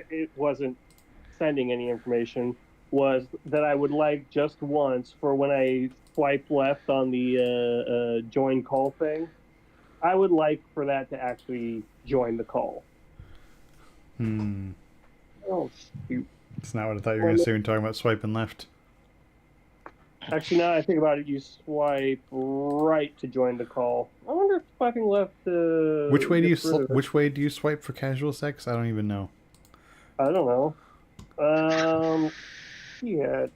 it wasn't sending any information was that I would like just once for when I swipe left on the join call thing. I would like for that to actually join the call. Hmm. Oh, shoot. That's not what I thought you were going to say when talking about swiping left. Actually, now I think about it, you swipe right to join the call. I wonder if swiping left gets rid of it. Which way do you swipe for casual sex? I don't even know. I don't know. Yeah,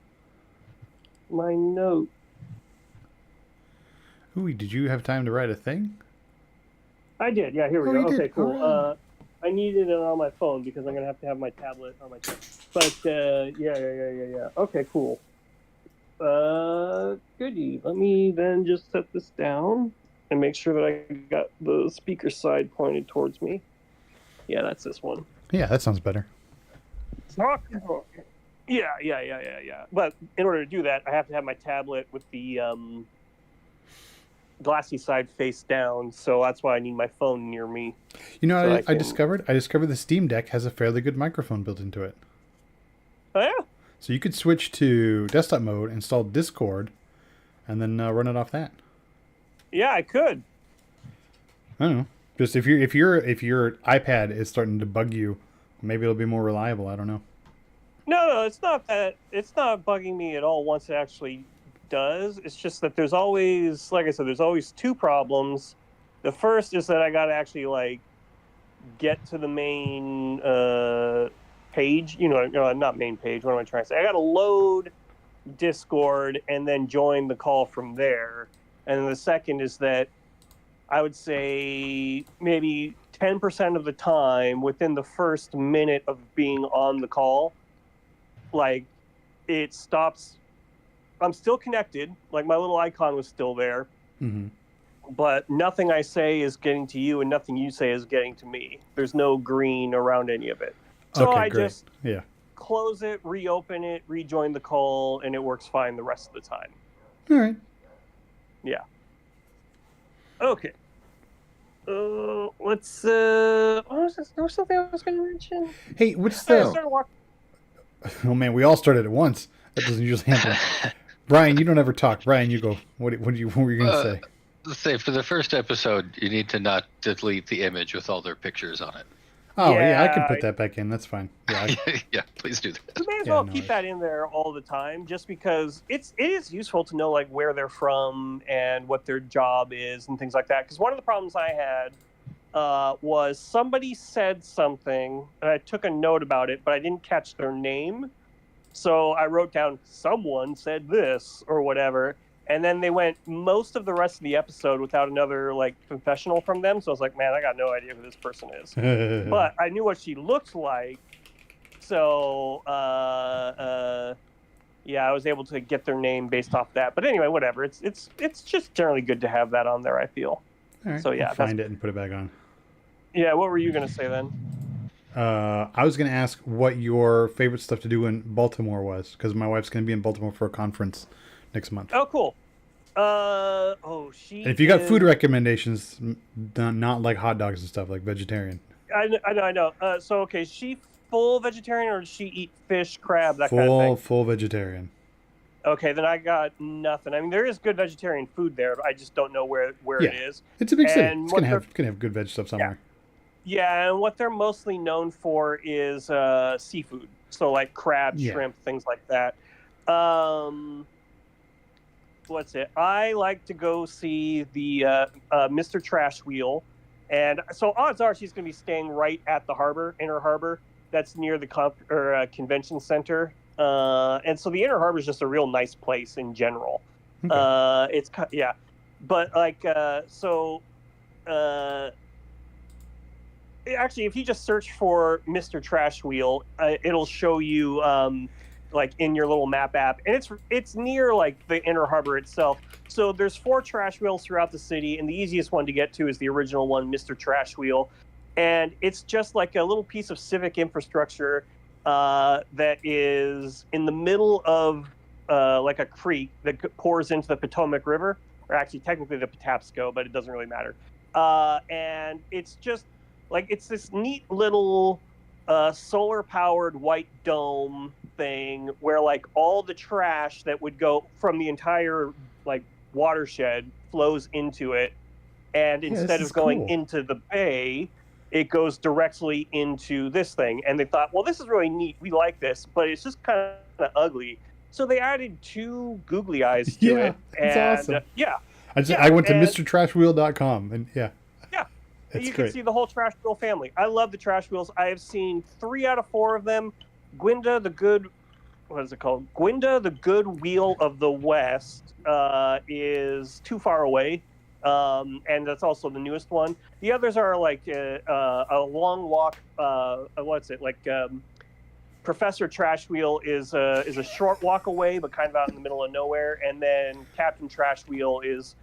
my note. Ooh, did you have time to write a thing? I did. Yeah, here we Oh, go. you Okay, did. All cool. right. I needed it on my phone because I'm gonna have my tablet on my phone. But yeah. Okay, cool. Goody. Let me then just set this down and make sure that I got the speaker side pointed towards me. Yeah, that's this one. Yeah, that sounds better. Yeah. But in order to do that, I have to have my tablet with the glassy side face down, so that's why I need my phone near me. You know, so I discovered the Steam Deck has a fairly good microphone built into it. Oh yeah. So you could switch to desktop mode, install Discord, and then run it off that. Yeah, I could. I don't know. Just if your iPad is starting to bug you, maybe it'll be more reliable. I don't know. No, it's not that. It's not bugging me at all once it actually does. It's just that there's always, like I said, there's always two problems. The first is that I got to actually like get to the main page. Not main page. What am I trying to say? I got to load Discord and then join the call from there. And the second is that I would say maybe 10% of the time within the first minute of being on the call, like it stops. I'm still connected. Like my little icon was still there, but nothing I say is getting to you and nothing you say is getting to me. There's no green around any of it. So Okay, I great. just Yeah. close it, reopen it, rejoin the call, and it works fine the rest of the time. All right. Yeah. Okay. Let's. What was this? There was something I was going to mention. Hey, what's I the? started walking. Oh man, we all started at once. That doesn't usually happen. Brian, you don't ever talk. Brian, you go. What were you going to say? Let's say for the first episode, you need to not delete the image with all their pictures on it. Oh yeah, I can put that back in. That's fine. Yeah, yeah, please do that. You may as well keep that in there all the time, just because it is useful to know like where they're from and what their job is and things like that. Because one of the problems I had was somebody said something and I took a note about it, but I didn't catch their name. So I wrote down someone said this or whatever. And then they went most of the rest of the episode without another like confessional from them. So I was like, man, I got no idea who this person is. But I knew what she looked like. So yeah, I was able to get their name based off that. But anyway, whatever. It's just generally good to have that on there, I feel. All right, so yeah, I'll find it and put it back on. Yeah, what were you gonna say then? I was going to ask what your favorite stuff to do in Baltimore was, because my wife's going to be in Baltimore for a conference next month. Oh, cool. And if you got food recommendations, not like hot dogs and stuff, like vegetarian. I know. So okay, is she full vegetarian or does she eat fish, crab, that kind of thing? Full vegetarian. Okay, then I got nothing. I mean, there is good vegetarian food there, but I just don't know where it is. It's a big city. It's gonna have good veg stuff somewhere. Yeah, and what they're mostly known for is seafood. So like crab, shrimp, things like that. What's it? I like to go see the Mr. Trash Wheel. And so odds are she's going to be staying right at the harbor, Inner Harbor. That's near the convention center. And so the Inner Harbor is just a real nice place in general. Okay. But like, actually, if you just search for Mr. Trash Wheel, it'll show you like in your little map app, and it's near like the Inner Harbor itself. So there's 4 trash wheels throughout the city, and the easiest one to get to is the original one, Mr. Trash Wheel, and it's just like a little piece of civic infrastructure that is in the middle of like a creek that pours into the Potomac River, or actually technically the Patapsco, but it doesn't really matter. And it's just like it's this neat little solar powered white dome thing where like all the trash that would go from the entire like watershed flows into it, and Yeah, this instead is of going cool. into the bay, it goes directly into this thing. And they thought, well, this is really neat, we like this, but it's just kind of ugly, so they added two googly eyes to Yeah, it. it's And awesome. yeah, I yeah, went to and MrTrashWheel.com and yeah, yeah, it's you can great. see the whole Trash Wheel family. I love the Trash Wheels. I have seen 3 out of 4 of them. Gwenda the Good, what is it called? Gwenda the Good Wheel of the West is Too Far Away, and that's also the newest one. The others are like a long walk. What's it like? Professor Trash Wheel is a short walk away, but kind of out in the middle of nowhere. And then Captain Trash Wheel is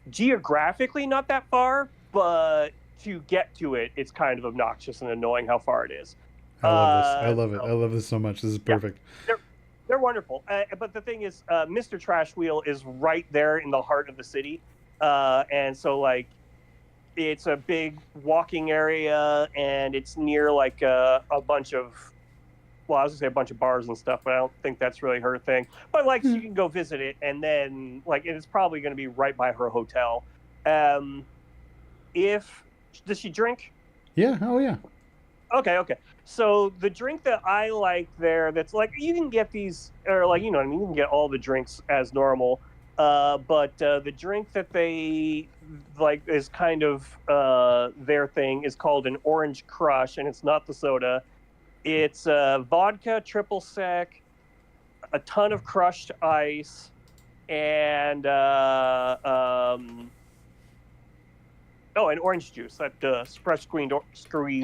geographically not that far, but to get to it, it's kind of obnoxious and annoying how far it is. I love this. I love it. So, I love this so much. This is yeah, perfect. they're wonderful. But the thing is, Mr. Trash Wheel is right there in the heart of the city, and so like it's a big walking area, and it's near like a bunch of, well, I was gonna say a bunch of bars and stuff, but I don't think that's really her thing. But like, so you can go visit it, and then like it's probably going to be right by her hotel. If does she drink? Yeah. Oh yeah. Okay. So the drink that I like there, that's like you can get these, or like you know what I mean, you can get all the drinks as normal. But the drink that they like is kind of their thing is called an orange crush, and it's not the soda. It's vodka, triple sec, a ton of crushed ice, and and orange juice. That fresh squeezed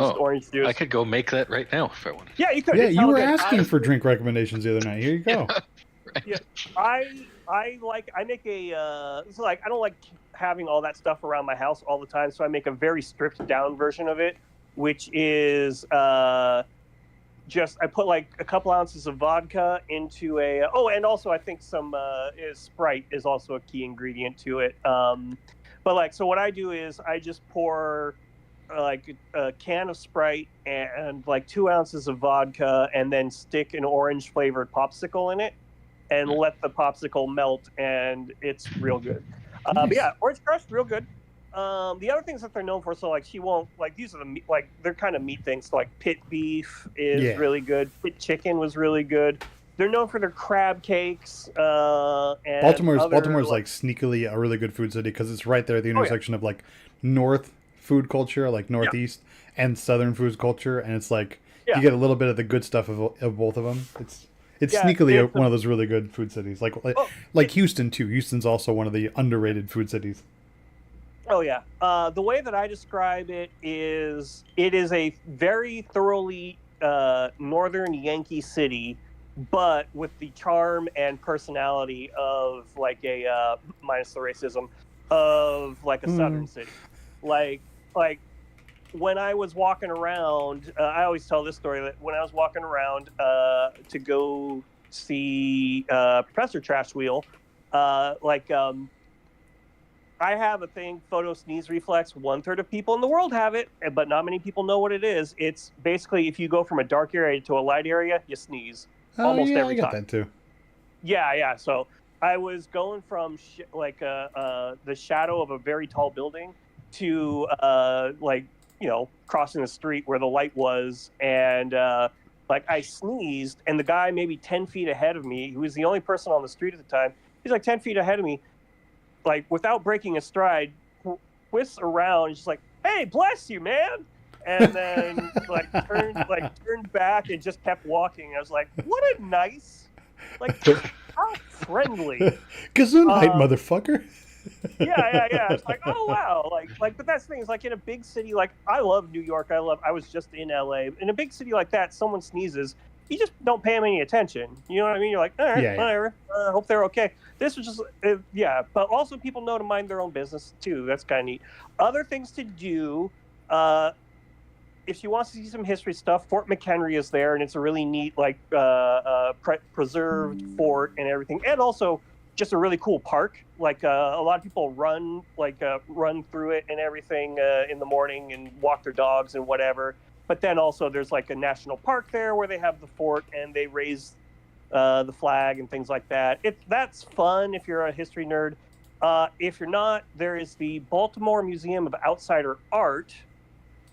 orange juice. I could go make that right now if I wanted. Yeah, you could. Yeah, It's you hella were good. asking for drink recommendations the other night. Here you go. Right. Yeah, I make a it's like I don't like having all that stuff around my house all the time, so I make a very stripped down version of it, which is just I put like a couple ounces of vodka into a and also I think some Sprite is also a key ingredient to it. But like, so what I do is I just pour like a can of Sprite and like 2 ounces of vodka, and then stick an orange flavored popsicle in it, and let the popsicle melt, and it's real good. But yeah, orange crush, real good. The other things that they're known for, so like she won't like these are the meat, like they're kind of meat things. So like pit beef is really good. Pit chicken was really good. They're known for their crab cakes. And Baltimore's like sneakily a really good food city because it's right there at the intersection of like north food culture, like northeast, and southern food culture, and it's like you get a little bit of the good stuff of both of them. It's sneakily one of those really good food cities, like Houston too. Houston's also one of the underrated food cities. Oh yeah. The way that I describe it is a very thoroughly northern Yankee city, but with the charm and personality of like a minus the racism of like a southern city. Like when I was walking around, I always tell this story that when I was walking around to go see Professor Trash Wheel, I have a thing, photo sneeze reflex. 1/3 of people in the world have it, but not many people know what it is. It's basically if you go from a dark area to a light area, you sneeze almost every time. I got that too. Yeah. So I was going from the shadow of a very tall building to crossing the street where the light was, and I sneezed, and the guy maybe 10 feet ahead of me, who was the only person on the street at the time, he's like 10 feet ahead of me, like without breaking a stride, twists around, just like, "Hey, bless you, man!" And then turned back and just kept walking. I was like, "What a nice, how friendly." Gesundheit, motherfucker. Yeah. It's like, oh wow, but that's the thing is like in a big city, like I love New York. I was just in LA. In a big city like that, someone sneezes, you just don't pay them any attention. You know what I mean? You're like, all right, whatever. Hope they're okay. This was just, but also people know to mind their own business too. That's kind of neat. Other things to do, if you want to see some history stuff, Fort McHenry is there, and it's a really neat, preserved fort and everything. And also, just a really cool park. Like a lot of people run through it and everything in the morning and walk their dogs and whatever. But then also there's like a national park there where they have the fort and they raise the flag and things like that. That's fun if you're a history nerd. If you're not, there is the Baltimore Museum of Outsider Art.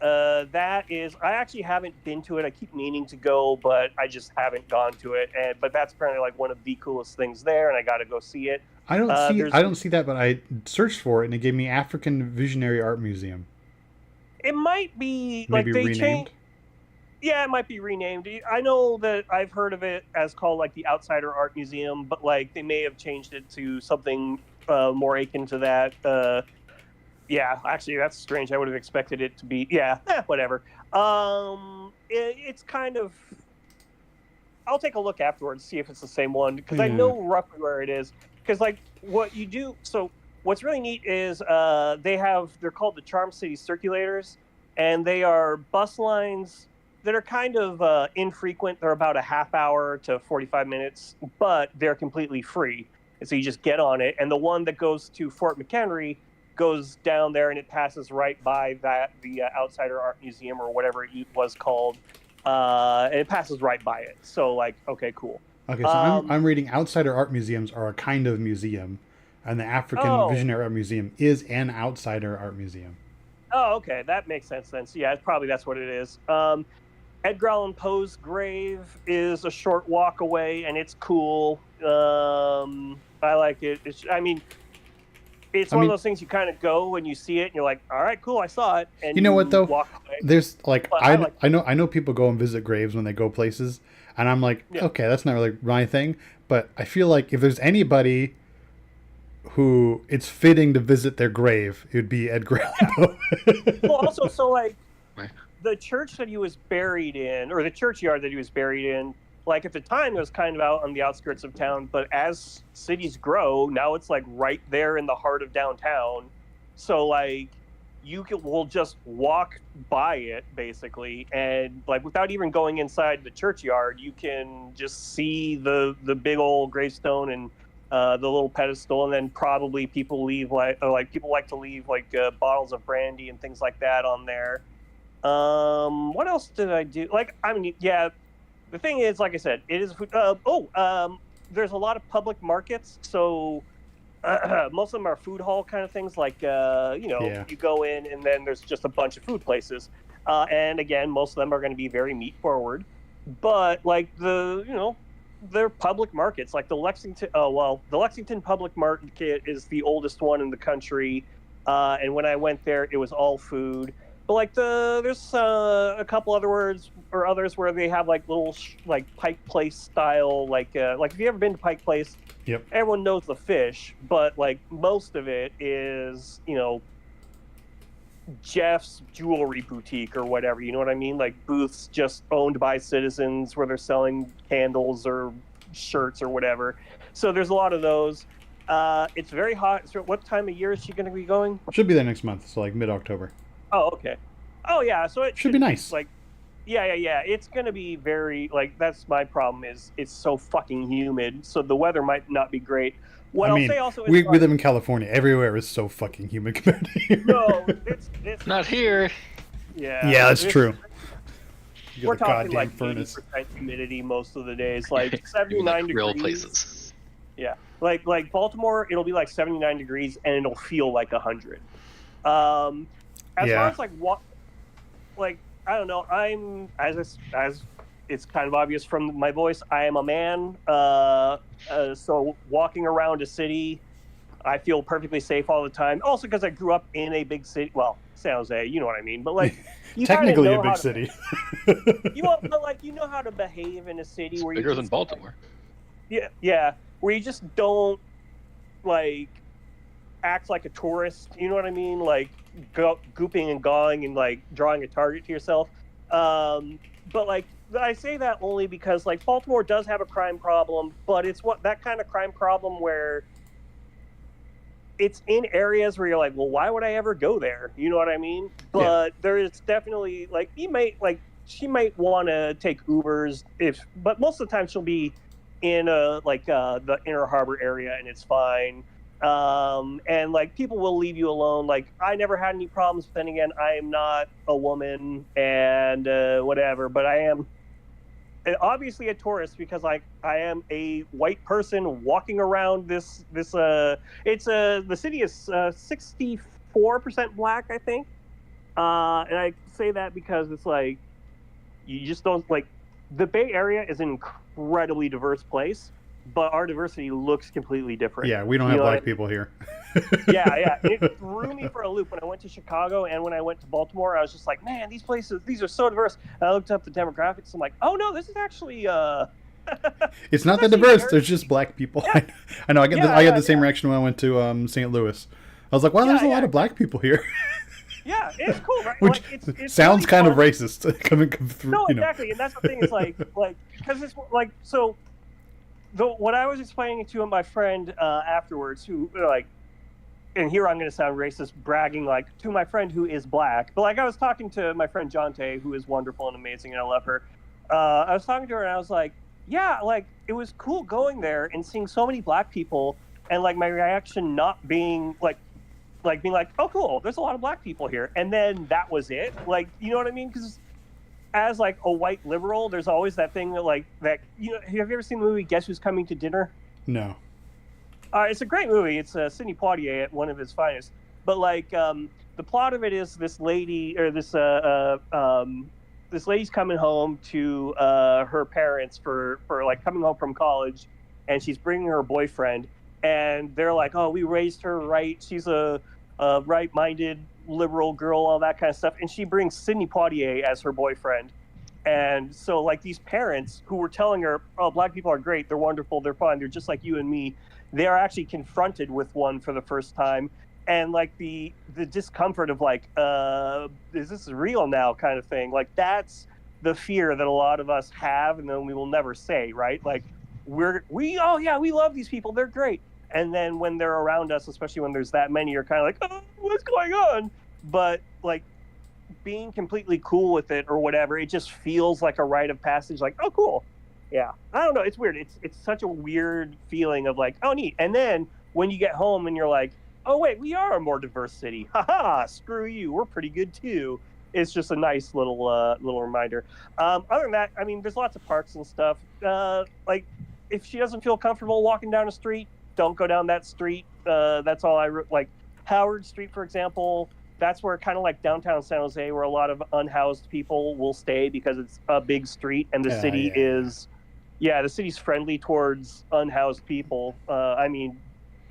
That is, I actually haven't been to it. I keep meaning to go, but I just haven't gone to it. But that's apparently like one of the coolest things there, and I got to go see it. I don't see that, but I searched for it and it gave me African Visionary Art Museum. It might be maybe like they renamed. changed. Yeah, it might be renamed. I know that I've heard of it as called like the Outsider Art Museum, but like they may have changed it to something more akin to that. Yeah, actually, that's strange. I would have expected it to be. Yeah, whatever. It's kind of. I'll take a look afterwards, see if it's the same one, because I know roughly where it is. Because like what you do, so what's really neat is they're called the Charm City Circulators, and they are bus lines that are kind of infrequent. They're about a half hour to 45 minutes, but they're completely free. And so you just get on it, and the one that goes to Fort McHenry goes down there, and it passes right by the Outsider Art Museum or whatever it was called. And it passes right by it. So like, okay, cool. Okay, so I'm reading Outsider Art Museums are a kind of museum, and the African Visionary Art Museum is an outsider art museum. Oh, okay, that makes sense then. So yeah, probably that's what it is. Edgar Allan Poe's grave is a short walk away, and it's cool. I like it. It's one of those things you kind of go and you see it and you're like, all right, cool, I saw it. And you know what though? Walk away. There's like I know people go and visit graves when they go places, and I'm like, okay, that's not really my thing. But I feel like if there's anybody who it's fitting to visit their grave, it would be Edgar Allan Poe. Well, also, so like the church that he was buried in, or the churchyard that he was buried in, like at the time it was kind of out on the outskirts of town, but as cities grow, now it's like right there in the heart of downtown. So like we'll just walk by it basically, and like without even going inside the churchyard, you can just see the big old gravestone and the little pedestal, and then probably people people like to leave bottles of brandy and things like that on there. What else did I do? The thing is, like I said, it is food. There's a lot of public markets, so most of them are food hall kind of things. You go in and then there's just a bunch of food places, and again, most of them are going to be very meat forward. But they're public markets, like the Lexington. The Lexington Public Market is the oldest one in the country, and when I went there, it was all food. But there's a couple others where they have like little Pike Place style, like if you ever been to Pike Place, yep, everyone knows the fish, but like most of it is Jeff's Jewelry Boutique or whatever, you know what I mean? Like booths just owned by citizens where they're selling candles or shirts or whatever. So there's a lot of those. It's very hot. So what time of year is she going to be going? Should be there next month, so like mid-October. Oh, okay. Oh, yeah. So it should be nice. Yeah. It's going to be very, that's my problem is it's so fucking humid. So the weather might not be great. I'll say also, we live in California. Everywhere is so fucking humid compared to here. No, it's not here. Yeah. Yeah, that's true. We're talking like 80% humidity most of the days, like 79 degrees. Real places. Yeah. Like Baltimore, it'll be like 79 degrees and it'll feel like 100. As far as I don't know, I'm as it's kind of obvious from my voice, I am a man. So walking around a city, I feel perfectly safe all the time. Also because I grew up in a big city. Well, San Jose, you know what I mean. But you technically a big city. But you know how to behave in a city where bigger than Baltimore. Yeah, where you just don't act like a tourist. You know what I mean? Like gooping and gawing and drawing a target to yourself. But I say that only because Baltimore does have a crime problem, but it's that kind of crime problem where it's in areas where you're like, well, why would I ever go there? You know what I mean? But there is definitely she might want to take Ubers but most of the time she'll be in the Inner Harbor area, and it's fine. And like people will leave you alone. Like I never had any problems. But then again, I am not a woman and whatever, but I am obviously a tourist because like I am a white person walking around this the city is 64% black, I think. And I say that because it's like you just don't like the Bay Area is an incredibly diverse place, but our diversity looks completely different. Yeah, we don't have black people here. Yeah. It threw me for a loop when I went to Chicago and when I went to Baltimore. I was just like, man, these are so diverse. And I looked up the demographics. I'm like, oh no, this is actually it's not that diverse. There's just black people. Yeah. I know. I get the same reaction when I went to St. Louis. I was like, wow, there's a lot of black people here. Yeah, it's cool, right? Which it's sounds really kind of racist coming through. No, exactly, and that's the thing. Is like because it's like so. What I was explaining to my friend afterwards, who like, and here I'm going to sound racist, bragging like to my friend who is black, but like I was talking to my friend Jonte, who is wonderful and amazing, and I love her. I was talking to her, and I was like, yeah, like it was cool going there and seeing so many black people, and like my reaction not being like being like, oh, cool, there's a lot of black people here. And then that was it. Like, you know what I mean? Because as like a white liberal, there's always that thing that like that, you know, have you ever seen the movie Guess Who's Coming to Dinner? No. It's a great movie. It's Sidney Poitier at one of his finest. But like the plot of it is this lady or this lady's coming home to her parents for like coming home from college, and she's bringing her boyfriend. And they're like, oh, we raised her right. She's a right-minded liberal girl, all that kind of stuff. And she brings Sidney Poitier as her boyfriend. And so, like, these parents who were telling her, oh, black people are great. They're wonderful. They're fun. They're just like you and me. They are actually confronted with one for the first time. And, like, the discomfort of, like, is this real now kind of thing? Like, that's the fear that a lot of us have, and then we will never say, right? Like, we love these people. They're great. And then when they're around us, especially when there's that many, you're kind of like, oh, what's going on? But like being completely cool with it or whatever, it just feels like a rite of passage. Like, oh, cool. Yeah. I don't know. It's weird. It's such a weird feeling of like, oh, neat. And then when you get home and you're like, oh, wait, we are a more diverse city. Haha, screw you. We're pretty good too. It's just a nice little reminder. Other than that, I mean, there's lots of parks and stuff. Like if she doesn't feel comfortable walking down a street, don't go down that street. That's all like Howard Street, for example. That's where kind of like downtown San Jose, where a lot of unhoused people will stay because it's a big street and the city is, the city's friendly towards unhoused people. I mean,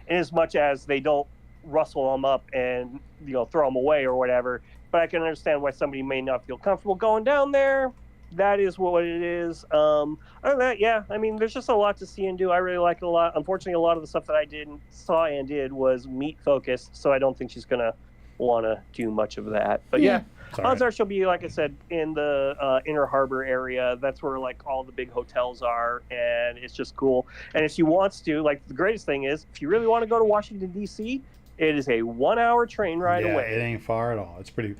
in as much as they don't rustle them up and, you know, throw them away or whatever. But I can understand why somebody may not feel comfortable going down there. That is what it is. Other than that, yeah, I mean, there's just a lot to see and do. I really like it a lot. Unfortunately, a lot of the stuff that I saw and did was meat focused, so I don't think she's gonna want to do much of that. But yeah, odds are she'll be, like I said, in the Inner Harbor area. That's where like all the big hotels are, and it's just cool. And if she wants to, like, the greatest thing is, if you really want to go to Washington D.C., it is a 1-hour train ride away. It ain't far at all. It's pretty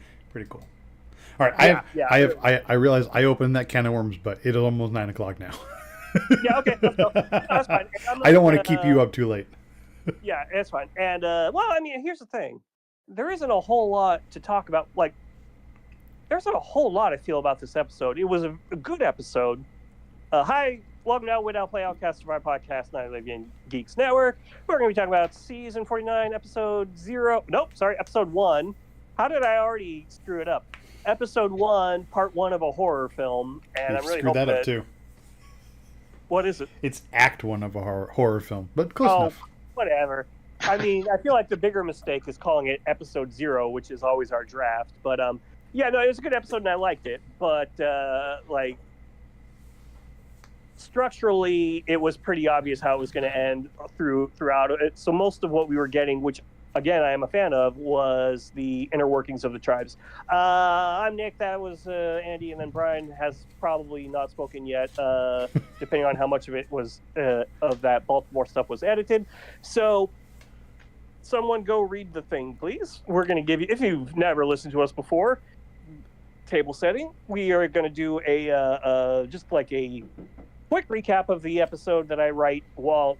cool. All right, I realize I opened that can of worms, but it is almost 9 o'clock now. Yeah, okay, let's go. That's fine. I don't want to keep you up too late. Yeah, that's fine. And well, I mean, here's the thing: there isn't a whole lot to talk about. Like, there's not a whole lot I feel about this episode. It was a good episode. Hi, welcome to Win Out Play Outcast Survive Podcast, Night Olympian Geeks Network. We're going to be talking about season 49, episode 0. Nope, sorry, episode 1. How did I already screw it up? Episode 1, part 1 of a horror film, and I'm really screwed that up too. What is it? It's act 1 of a horror film, but close enough. Whatever. I mean, I feel like the bigger mistake is calling it episode 0, which is always our draft. But yeah, no, it was a good episode and I liked it. But like structurally, it was pretty obvious how it was going to end throughout it. So most of what we were getting, which again, I am a fan of, was the inner workings of the tribes. I'm Nick. That was Andy, and then Brian has probably not spoken yet, depending on how much of it was of that Baltimore stuff was edited. So, someone go read the thing, please. We're going to give you, if you've never listened to us before, table setting. We are going to do a just like a quick recap of the episode that I write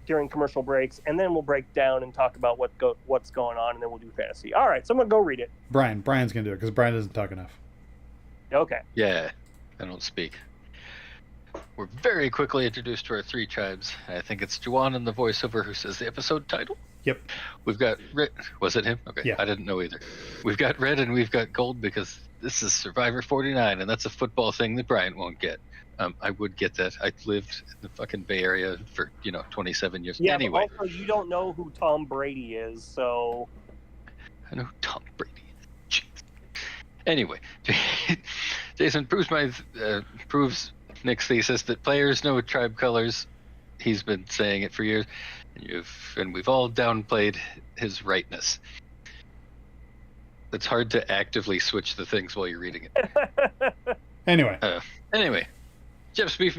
during commercial breaks, and then we'll break down and talk about what's going on, and then we'll do fantasy. All right, so I'm gonna go read it. Brian's gonna do it because Brian doesn't talk enough. Okay. Yeah, I don't speak. We're very quickly introduced to our 3 tribes. I think it's Juan in the voiceover who says the episode title. Yep. We've got red. Was it him? Okay. Yeah. I didn't know either. We've got red and we've got gold because this is Survivor 49, and that's a football thing that Brian won't get. I would get that. I lived in the fucking Bay Area for 27 years. Yeah. Anyway. But also, you don't know who Tom Brady is, so. I know who Tom Brady is. Jeez. Anyway, Jason proves Nick's thesis that players know tribe colors. He's been saying it for years, and we've all downplayed his rightness. It's hard to actively switch the things while you're reading it. Anyway, Jeff's beach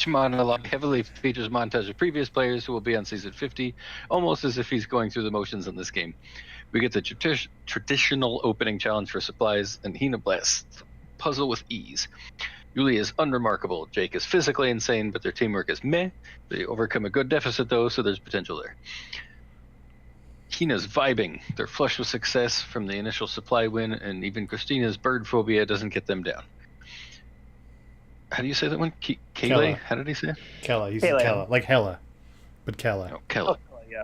monologue heavily features montage of previous players who will be on season 50, almost as if he's going through the motions in this game. We get the traditional opening challenge for supplies, and Hina blasts puzzle with ease. Yulia is unremarkable. Jake is physically insane, but their teamwork is meh. They overcome a good deficit, though, so there's potential there. Hina's vibing. They're flush with success from the initial supply win, and even Christina's bird phobia doesn't get them down. How do you say that one? Kayla? How did he say it? Kella. He said Kella. Like Hella, but Kella. Oh, Kella. Oh, yeah.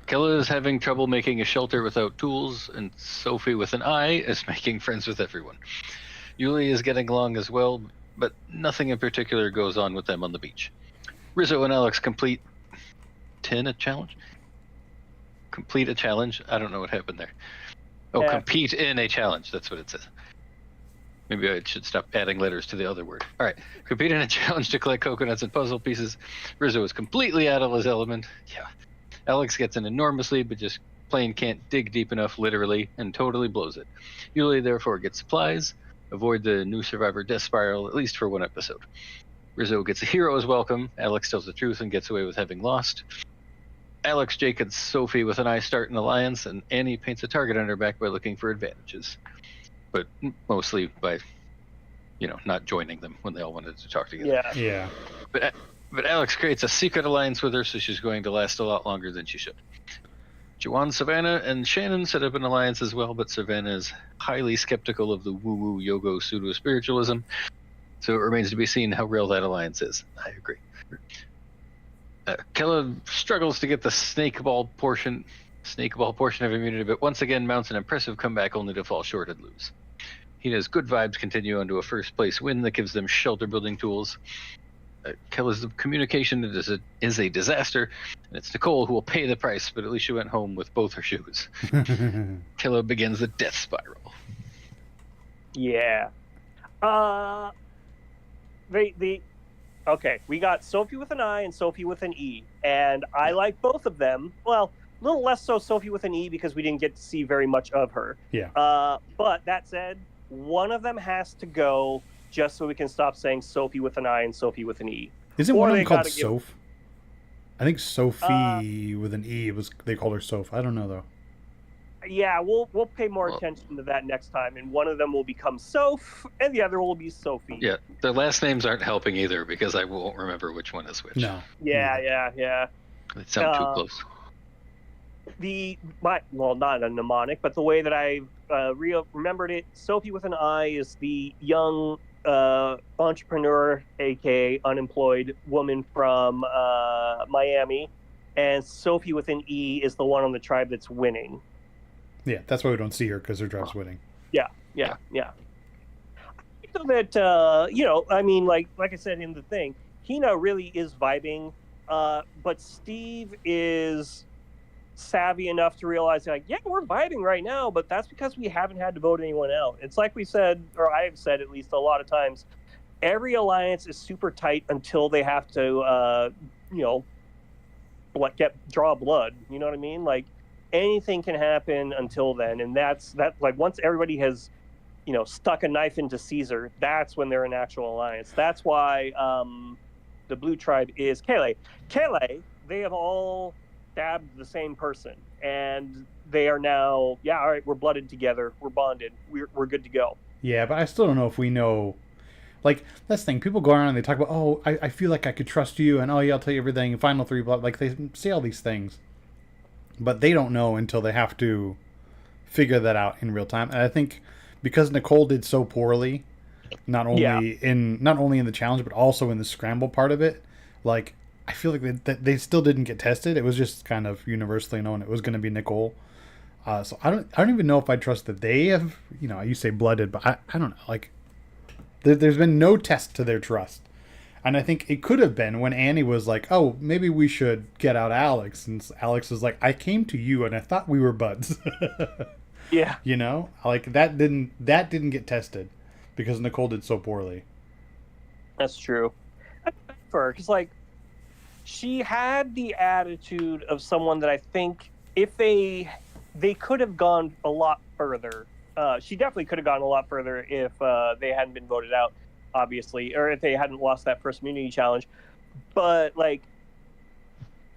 Kella is having trouble making a shelter without tools, and Sophie with an I is making friends with everyone. Yuli is getting along as well, but nothing in particular goes on with them on the beach. Rizzo and Alex complete a challenge? Complete a challenge? I don't know what happened there. Oh, compete in a challenge. That's what it says. Maybe I should stop adding letters to the other word. All right. Compete in a challenge to collect coconuts and puzzle pieces. Rizzo is completely out of his element. Yeah. Alex gets an enormous lead, but just plain can't dig deep enough, literally, and totally blows it. Yuli, therefore, gets supplies. Avoid the new Survivor death spiral, at least for one episode. Rizzo gets a hero's welcome. Alex tells the truth and gets away with having lost. Alex, Jake, and Sophie with an eye start an alliance, and Annie paints a target on her back by looking for advantages. But mostly by, not joining them when they all wanted to talk together. Yeah. But Alex creates a secret alliance with her, so she's going to last a lot longer than she should. Juwan, Savannah, and Shannon set up an alliance as well, but Savannah is highly skeptical of the woo-woo yoga pseudo-spiritualism, so it remains to be seen how real that alliance is. I agree. Kella struggles to get the snake ball portion of immunity, but once again mounts an impressive comeback only to fall short and lose. Hina's good vibes continue onto a first-place win that gives them shelter-building tools. Kella's communication is a disaster, and it's Nicole who will pay the price, but at least she went home with both her shoes. Kella begins the death spiral. Yeah. Okay, we got Sophie with an I and Sophie with an E, and I like both of them. Well, a little less so Sophie with an E because we didn't get to see very much of her. Yeah. But that said, one of them has to go just so we can stop saying Sophie with an I and Sophie with an E. Isn't one of them called Soph? I think Sophie with an E they called her Soph. I don't know though. Yeah, we'll pay more attention to that next time, and one of them will become Soph, and the other will be Sophie. Yeah, their last names aren't helping either because I won't remember which one is which. No. Yeah. They sound too close. Not a mnemonic, but the way that I remembered it, Sophie with an I is the young entrepreneur, aka unemployed woman from Miami, and Sophie with an E is the one on the tribe that's winning. Yeah, that's why we don't see her, because her tribe's winning. Yeah. So that like I said in the thing, Hina really is vibing, but Steve is savvy enough to realize, like, yeah, we're vibing right now, but that's because we haven't had to vote anyone out. It's like we said, or I've said at least a lot of times, every alliance is super tight until they have to, draw blood. You know what I mean? Like, anything can happen until then, and that's like once everybody has, stuck a knife into Caesar, that's when they're an actual alliance. That's why the blue tribe is Kele. They have all stabbed the same person, and they are now, all right, we're blooded together, we're bonded, we're good to go. Yeah, but I still don't know if we know. Like, that's the thing. People go around and they talk about, oh, I feel like I could trust you, and oh, yeah, I'll tell you everything, Final 3, blah, like, they say all these things. But they don't know until they have to figure that out in real time. And I think because Nicole did so poorly, not only in the challenge, but also in the scramble part of it, like, I feel like they still didn't get tested. It was just kind of universally known it was going to be Nicole. So I don't even know if I trust that they have, you say blooded, but I don't know. Like, there's been no test to their trust. And I think it could have been when Annie was like, oh, maybe we should get out Alex. And Alex was like, I came to you and I thought we were buds. Yeah. Like that didn't get tested because Nicole did so poorly. That's true. For her, because like she had the attitude of someone that I think if they could have gone a lot further. She definitely could have gone a lot further if they hadn't been voted out, obviously, or if they hadn't lost that first immunity challenge. But like,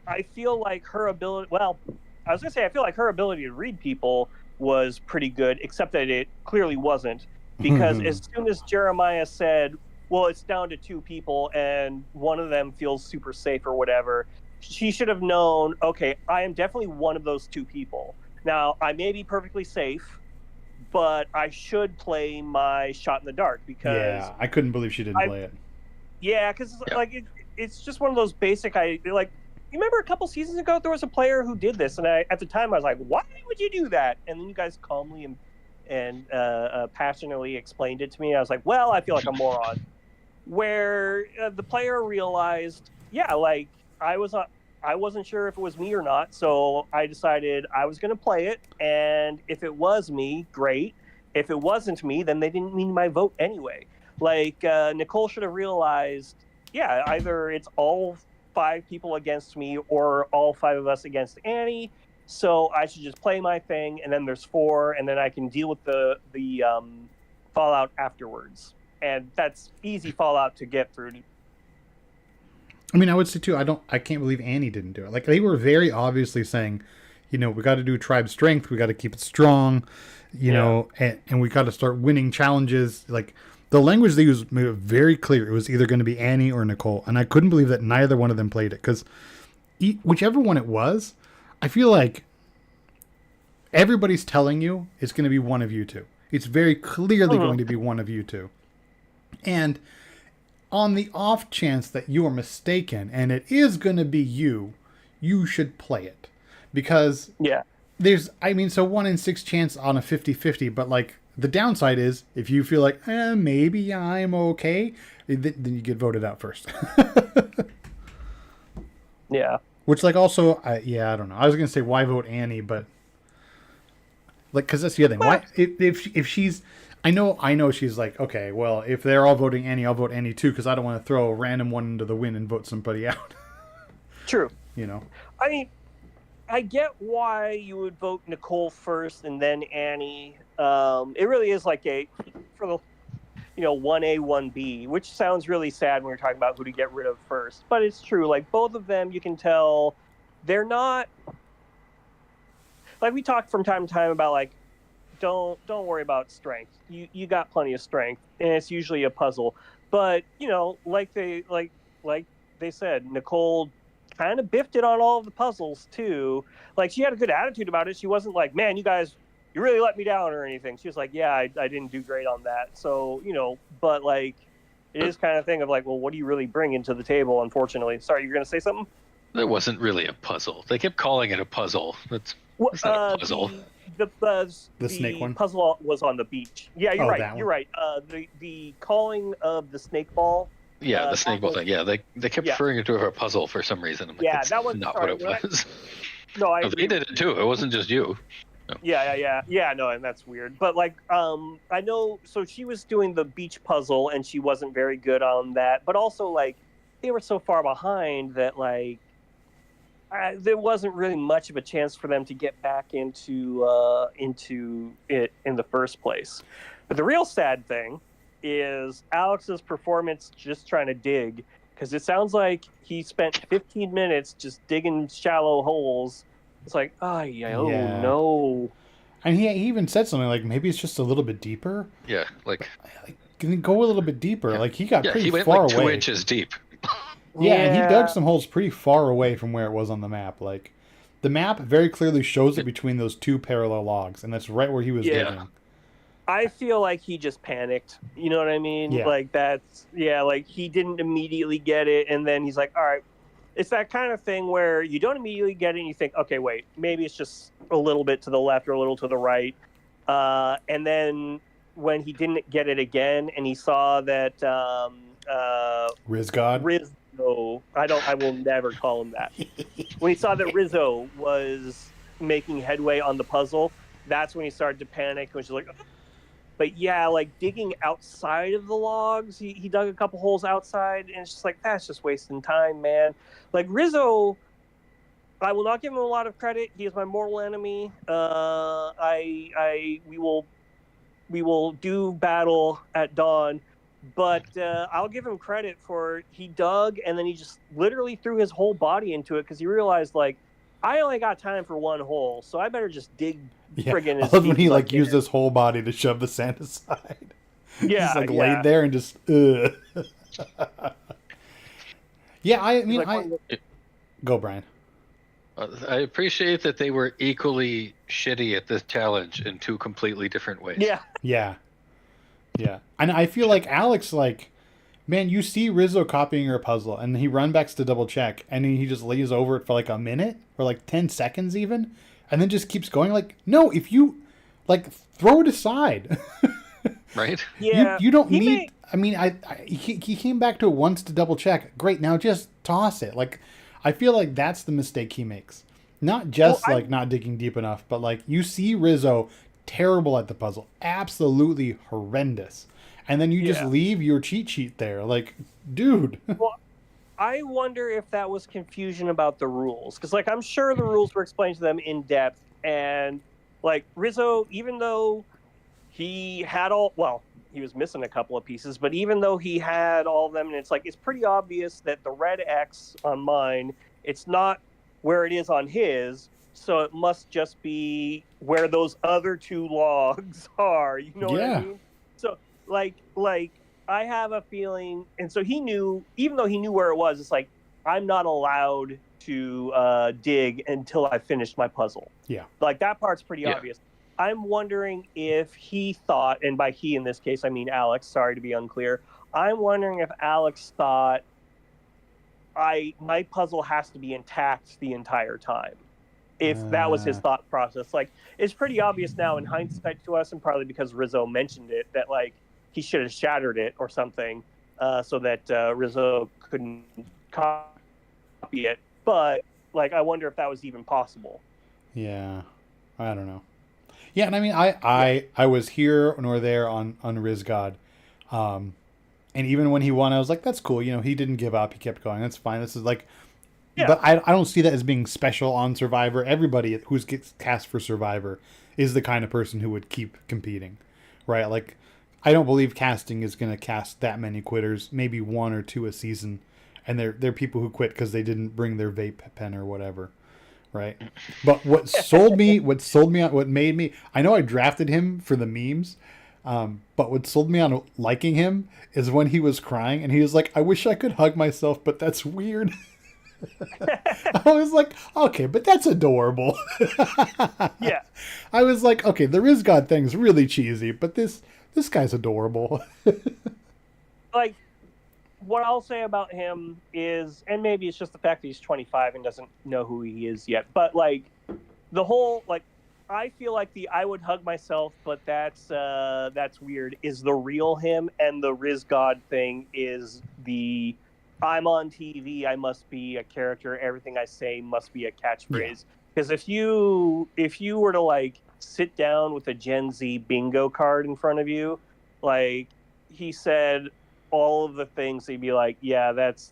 I feel like her ability. Well, I was gonna say I feel like her ability to read people was pretty good, except that it clearly wasn't, because as soon as Jeremiah said, well, it's down to 2 people and one of them feels super safe or whatever, she should have known, okay, I am definitely one of those 2 people. Now, I may be perfectly safe, but I should play my shot in the dark because... Yeah, I couldn't believe she didn't play it. Yeah, because like it's just one of those basic... Like, you remember a couple seasons ago, there was a player who did this, and at the time I was like, why would you do that? And then you guys calmly and passionately explained it to me. I was like, well, I feel like a moron. Where the player realized, yeah, like I wasn't sure if it was me or not, so I decided I was going to play it, and if it was me, great. If it wasn't me, then they didn't need my vote anyway. Like Nicole should have realized, yeah, either it's all 5 people against me or all 5 of us against Annie, so I should just play my thing, and then there's 4, and then I can deal with the fallout afterwards. And that's easy fallout to get through. I mean, I would say too, I can't believe Annie didn't do it. Like, they were very obviously saying, we got to do tribe strength, we got to keep it strong, know, and we got to start winning challenges. Like, the language they used made it very clear it was either going to be Annie or Nicole, and I couldn't believe that neither one of them played it, because whichever one it was, I feel like everybody's telling you it's going to be one of you 2. It's very clearly going to be one of you 2. And on the off chance that you are mistaken and it is going to be you should play it. Because there's, so 1 in 6 chance on a 50-50, but like the downside is if you feel like, maybe I'm okay, then you get voted out first. Yeah. Which like also, I don't know. I was going to say why vote Annie, but like, because that's the other thing. Why, if she's... I know she's like, okay, well, if they're all voting Annie, I'll vote Annie too, because I don't want to throw a random one into the wind and vote somebody out. True. I mean, I get why you would vote Nicole first and then Annie. It really is like for the 1A, 1B, which sounds really sad when we're talking about who to get rid of first. But it's true. Like, both of them, you can tell they're not... Like, we talk from time to time about, like, don't worry about strength. You got plenty of strength, and it's usually a puzzle. But like they said, Nicole kind of biffed it on all of the puzzles too. Like, she had a good attitude about it. She wasn't like, man, you guys, you really let me down or anything. She was like, yeah, I didn't do great on that. So but like, it is kind of thing of like, well, what do you really bring into the table? Unfortunately, sorry, you're gonna say something. That wasn't really a puzzle. They kept calling it a puzzle. It's not a puzzle. The snake one? Puzzle was on the beach. Yeah, you're right. You're right. The calling of the snake ball. Yeah, the snake ball thing. Yeah, they kept referring to it to a puzzle for some reason. I'm like, that was not what it was. No, they did it too. It wasn't just you. No. Yeah. No, and that's weird. But like, I know. So she was doing the beach puzzle, and she wasn't very good on that. But also, like, they were so far behind that like. There wasn't really much of a chance for them to get back into it in the first place. But the real sad thing is Alex's performance just trying to dig, because it sounds like he spent 15 minutes just digging shallow holes. It's like, no. And he even said something like, maybe it's just a little bit deeper. Yeah, like go a little bit deeper. Like he got pretty he went far like 2 away. inches deep. Yeah, and he dug some holes pretty far away from where it was on the map. Like the map very clearly shows it between those two parallel logs, and that's right where he was digging. I feel like he just panicked. You know what I mean? Yeah. Like like he didn't immediately get it, and then he's like, all right. It's that kind of thing where you don't immediately get it and you think, okay, wait, maybe it's just a little bit to the left or a little to the right. And then when he didn't get it again and he saw that Rizzo, I will never call him that. When he saw that Rizzo was making headway on the puzzle, that's when he started to panic, which is like, but yeah, like digging outside of the logs, he dug a couple holes outside, and it's just like, that's just wasting time, man. Like Rizzo, I will not give him a lot of credit. He is my mortal enemy. We will do battle at dawn, but I'll give him credit for he dug and then he just literally threw his whole body into it because he realized like I only got time for one hole, so I better just dig. Friggin' I love when he like used his whole body to shove the sand aside. Yeah, just like laid there and just. Yeah, I mean, go Brian. I appreciate that they were equally shitty at this challenge in two completely different ways. Yeah, and I feel like Alex, like, man, you see Rizzo copying her puzzle, and he run backs to double check, and he just lays over it for like a minute or like 10 seconds even. And then just keeps going like, no, if you, like, throw it aside. Right? Yeah. You don't need, I mean, he came back to it once to double check. Great, now just toss it. Like, I feel like that's the mistake he makes. Not just, not digging deep enough, but, like, you see Rizzo terrible at the puzzle. Absolutely horrendous. And then you just leave your cheat sheet there. Like, dude. Well, I wonder if that was confusion about the rules. Because, like, I'm sure the rules were explained to them in depth. And, like, Rizzo, even though he had he was missing a couple of pieces. But even though he had all of them, and it's, like, it's pretty obvious that the red X on mine, it's not where it is on his. So it must just be where those other two logs are. You know what I mean? So, like... I have a feeling, and so he knew, even though he knew where it was, it's like, I'm not allowed to dig until I finished my puzzle. Yeah. Like, that part's pretty obvious. I'm wondering if he thought, and by he in this case, I mean Alex, sorry to be unclear. I'm wondering if Alex thought, my puzzle has to be intact the entire time. If that was his thought process. Like, it's pretty obvious now in hindsight to us, and probably because Rizzo mentioned it, that, like, he should have shattered it or something so that Rizzo couldn't copy it. But, like, I wonder if that was even possible. Yeah. I don't know. Yeah, and I mean, I was here nor there on Riz God. And even when he won, I was like, that's cool. You know, he didn't give up. He kept going. That's fine. This is like... Yeah. But I don't see that as being special on Survivor. Everybody who gets cast for Survivor is the kind of person who would keep competing. Right? Like... I don't believe casting is going to cast that many quitters, maybe one or two a season. And they're people who quit because they didn't bring their vape pen or whatever. Right. But what made me, I know I drafted him for the memes. But what sold me on liking him is when he was crying and he was like, I wish I could hug myself, but that's weird. I was like, okay, but that's adorable. Yeah. I was like, okay, the Riz God thing's really cheesy, but this guy's adorable. Like, what I'll say about him is, and maybe it's just the fact that he's 25 and doesn't know who he is yet, but, like, the whole, like, I feel like the I would hug myself, but that's weird is the real him, and the Riz God thing is the I'm on TV, I must be a character, everything I say must be a catchphrase. Because if you were to, like, sit down with a Gen Z bingo card in front of you, like, he said all of the things, he'd be like, yeah, that's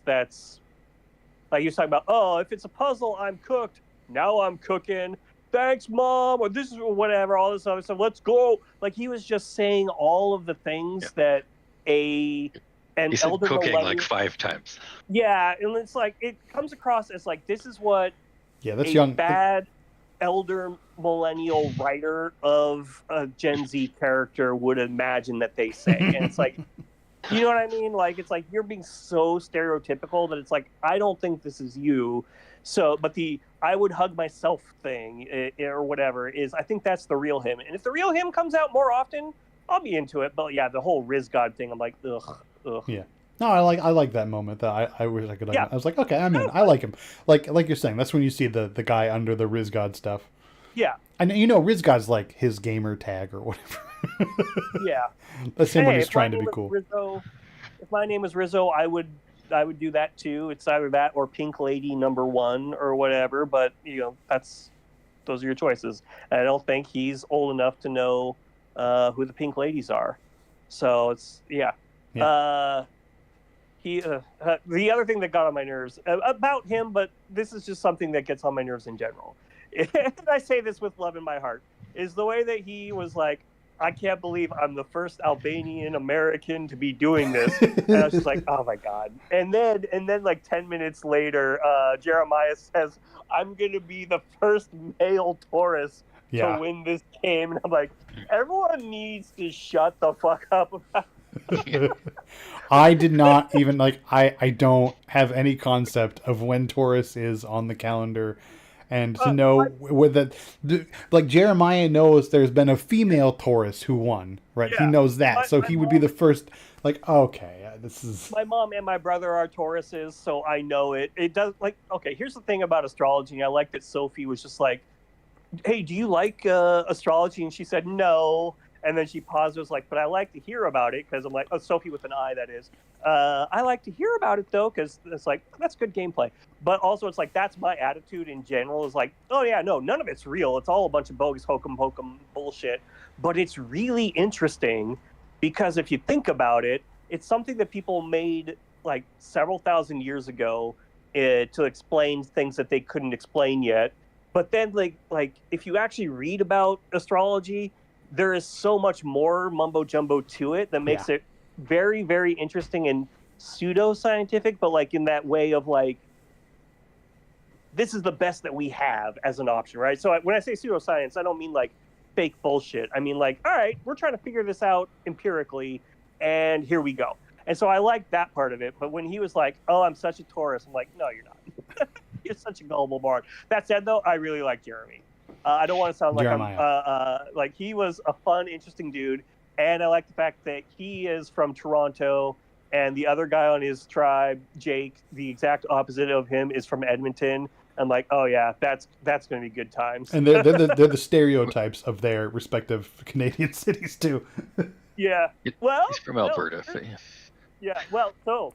like he was talking about, oh, if it's a puzzle, I'm cooked. Now I'm cooking. Thanks, Mom, or this is whatever, all this other stuff. Let's go. Like, he was just saying all of the things that an he said elder cooking millennial, like 5 times. Yeah, and it's like, it comes across as like, this is what that's young. bad elder millennial writer of a Gen Z character would imagine that they say. And it's like, you know what I mean? Like, it's like you're being so stereotypical that it's like, I don't think this is you. So, but the I would hug myself thing or whatever is, I think that's the real him. And if the real him comes out more often, I'll be into it. But yeah, the whole Riz God thing, I'm like, ugh. Yeah. No, I like that moment. That I wish I could. Yeah. I was like, okay, I'm in. I like him. Like you're saying, that's when you see the guy under the Riz God stuff. Yeah. And you know, Riz God's like his gamer tag or whatever. Yeah. That's him when he's trying to be cool. If my name was Rizzo, I would do that too. It's either that or Pink Lady #1 or whatever. But you know, those are your choices. And I don't think he's old enough to know who the Pink Ladies are. So it's yeah. The other thing that got on my nerves about him, but this is just something that gets on my nerves in general. And I say this with love in my heart, is the way that he was like, I can't believe I'm the first Albanian American to be doing this. And I was just like, oh my God. And then like 10 minutes later, Jeremiah says, I'm going to be the first male Taurus to win this game. And I'm like, everyone needs to shut the fuck up about I did not even I don't have any concept of when Taurus is on the calendar, and to know with that, like Jeremiah knows there's been a female Taurus who won, right? Yeah. He knows that, so he would be the first. Like, okay, this is. My mom and my brother are Tauruses, so I know it. It does okay. Here's the thing about astrology. I like that Sophie was just like, "Hey, do you like astrology?" And she said no. And then she paused, was like, but I like to hear about it, because I'm like, oh, Sophie with an I, that is. I like to hear about it, though, because it's like, that's good gameplay. But also, it's like, that's my attitude in general, is like, oh, yeah, no, none of it's real. It's all a bunch of bogus hokum bullshit. But it's really interesting, because if you think about it, it's something that people made, like, several thousand years ago to explain things that they couldn't explain yet. But then, like if you actually read about astrology, there is so much more mumbo jumbo to it that makes it very, very interesting and pseudo-scientific, but like in that way of like, this is the best that we have as an option, right? So when I say pseudoscience, I don't mean like fake bullshit. I mean like, all right, we're trying to figure this out empirically, and here we go. And so I like that part of it. But when he was like, oh, I'm such a Taurus, I'm like, no, you're not. You're such a gullible bard. That said, though, I really like Jeremy. I don't want to sound like like he was a fun, interesting dude, and I like the fact that he is from Toronto, and the other guy on his tribe, Jake, the exact opposite of him, is from Edmonton. I'm like, oh yeah, that's going to be good times. And they're the stereotypes of their respective Canadian cities too. Yeah, well, he's from Alberta. Yeah, well, so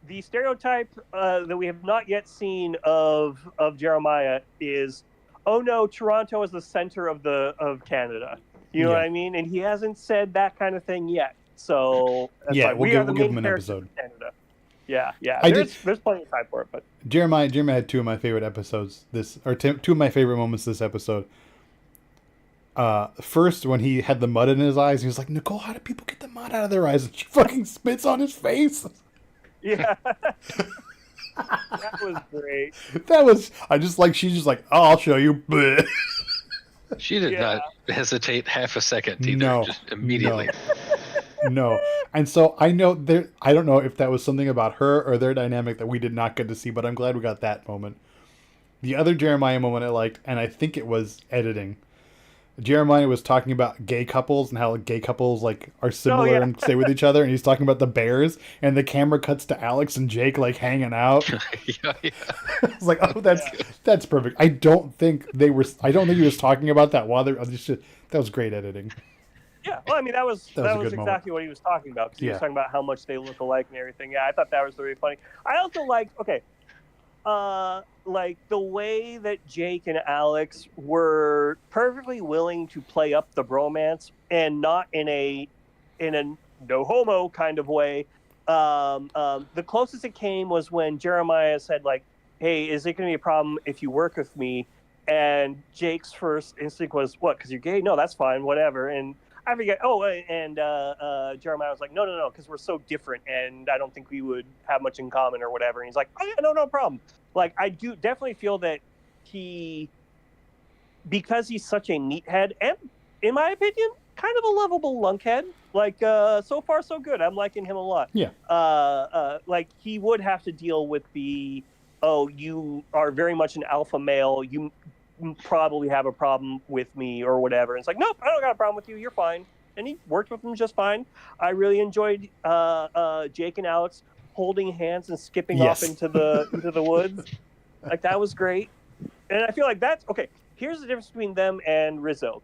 the stereotype that we have not yet seen of Jeremiah is, oh no, Toronto is the center of Canada. You know what I mean? And he hasn't said that kind of thing yet. So we'll give him an episode. Canada. Yeah. There's plenty of time for it. But Jeremiah had two of my favorite episodes. Two of my favorite moments this episode. First, when he had the mud in his eyes, he was like, "Nicole, how do people get the mud out of their eyes?" And she fucking spits on his face. Yeah. That was great. She's just like, oh, I'll show you. She did not hesitate half a second either. No, just immediately. No. And so I don't know if that was something about her or their dynamic that we did not get to see, but I'm glad we got that moment. The other Jeremiah moment I liked, and I think it was editing. Jeremiah was talking about gay couples and how gay couples are similar and stay with each other, and he's talking about the bears, and the camera cuts to Alex and Jake hanging out. I was like, oh, that's perfect. I don't think he was talking about that while they're that was great editing. Yeah, well, I mean that was exactly what he was talking about, because he was talking about how much they look alike and everything. Yeah, I thought that was really funny. I also like the way that Jake and Alex were perfectly willing to play up the bromance, and not in a no homo kind of way. The closest it came was when Jeremiah said hey, is it going to be a problem if you work with me? And Jake's first instinct was, what, because you're gay? No, that's fine, whatever. And I forget. Oh, and Jeremiah was like, no, because we're so different, and I don't think we would have much in common or whatever. And he's like, oh yeah, no problem. I do definitely feel that he because he's such a meathead, and in my opinion, kind of a lovable lunkhead. Like so far so good. I'm liking him a lot. Yeah. Like he would have to deal with the you are very much an alpha male. You probably have a problem with me or whatever. And it's like, nope, I don't got a problem with you. You're fine. And he worked with them just fine. I really enjoyed Jake and Alex holding hands and skipping off into the woods. Like that was great. And I feel like that's okay. Here's the difference between them and Rizzo.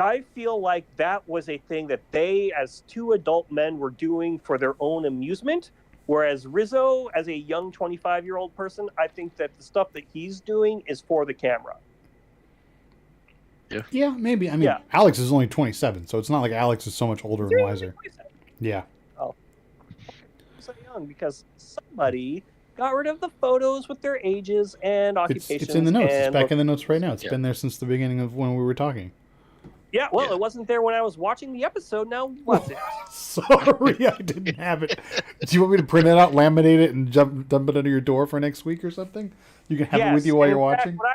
I feel like that was a thing that they, as two adult men, were doing for their own amusement. Whereas Rizzo, as a young 25-year-old person, I think that the stuff that he's doing is for the camera. Yeah, maybe. I mean, Alex is only 27, so it's not like Alex is so much older and wiser. Yeah. Oh. So young because somebody got rid of the photos with their ages and occupations. It's in the notes. It's back in the notes right now. It's been there since the beginning of when we were talking. Yeah, well, it wasn't there when I was watching the episode. Now, was it? Sorry, I didn't have it. Do you want me to print it out, laminate it, and dump it under your door for next week or something? You can have it with you while you're watching. What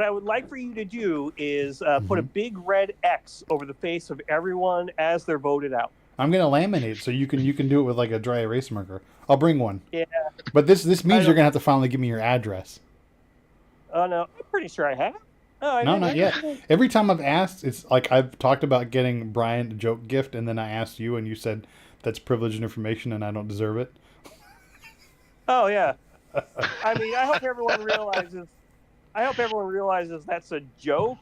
I would like for you to do is put a big red X over the face of everyone as they're voted out. I'm gonna laminate so you can do it with like a dry erase marker. I'll bring one. Yeah. But this means you're gonna have to finally give me your address. Oh no, I'm pretty sure I have. No, not yet. Every time I've asked, it's like I've talked about getting Brian a joke gift, and then I asked you, and you said that's privileged information, and I don't deserve it. Oh yeah. I mean, I hope everyone realizes that's a joke.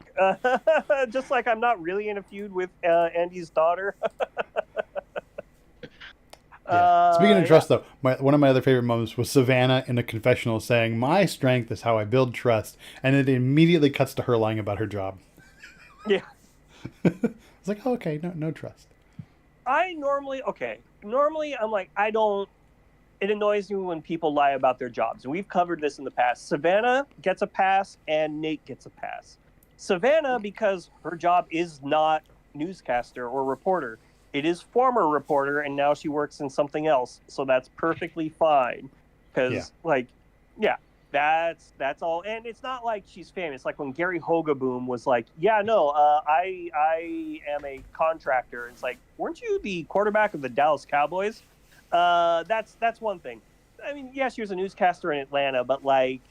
Just like I'm not really in a feud with Andy's daughter. Speaking of trust, though, one of my other favorite moments was Savannah in a confessional saying, "My strength is how I build trust," and it immediately cuts to her lying about her job. Yeah. It's like, oh, okay, no trust. Normally I'm like, it annoys me when people lie about their jobs. And we've covered this in the past. Savannah gets a pass and Nate gets a pass. Savannah, because her job is not newscaster or reporter. It is former reporter, and now she works in something else. So that's perfectly fine. Because, that's all. And it's not like she's famous. Like when Gary Hogaboom was like, I am a contractor. It's like, weren't you the quarterback of the Dallas Cowboys? That's one thing. I mean, she was a newscaster in Atlanta, but like,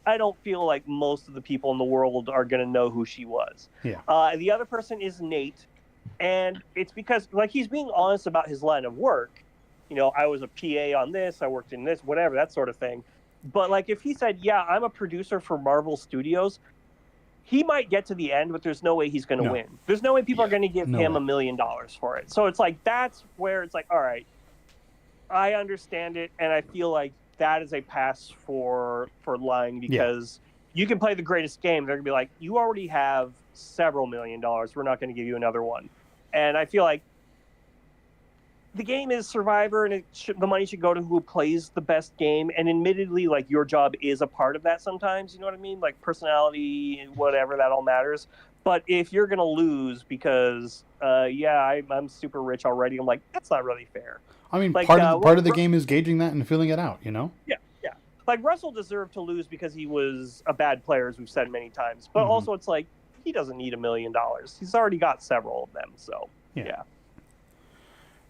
I don't feel like most of the people in the world are going to know who she was. Yeah. The other person is Nate. And it's because, like, he's being honest about his line of work. You know, I was a PA on this, I worked in this, whatever, that sort of thing. But, like, if he said, I'm a producer for Marvel Studios, he might get to the end, but there's no way he's going to win. There's no way people are going to give him $1 million for it. So it's like, that's where it's like, all right, I understand it, and I feel like that is a pass for lying because you can play the greatest game. They're going to be like, you already have several $1 million. We're not going to give you another one. And I feel like the game is Survivor, and the money should go to who plays the best game. And admittedly, like, your job is a part of that sometimes. You know what I mean? Like personality, whatever, that all matters. But if you're going to lose because, I'm super rich already, I'm like, that's not really fair. I mean, like, part of the game is gauging that and feeling it out, you know? Yeah. Like, Russell deserved to lose because he was a bad player, as we've said many times. But also, it's like, he doesn't need $1 million. He's already got several of them, so, yeah.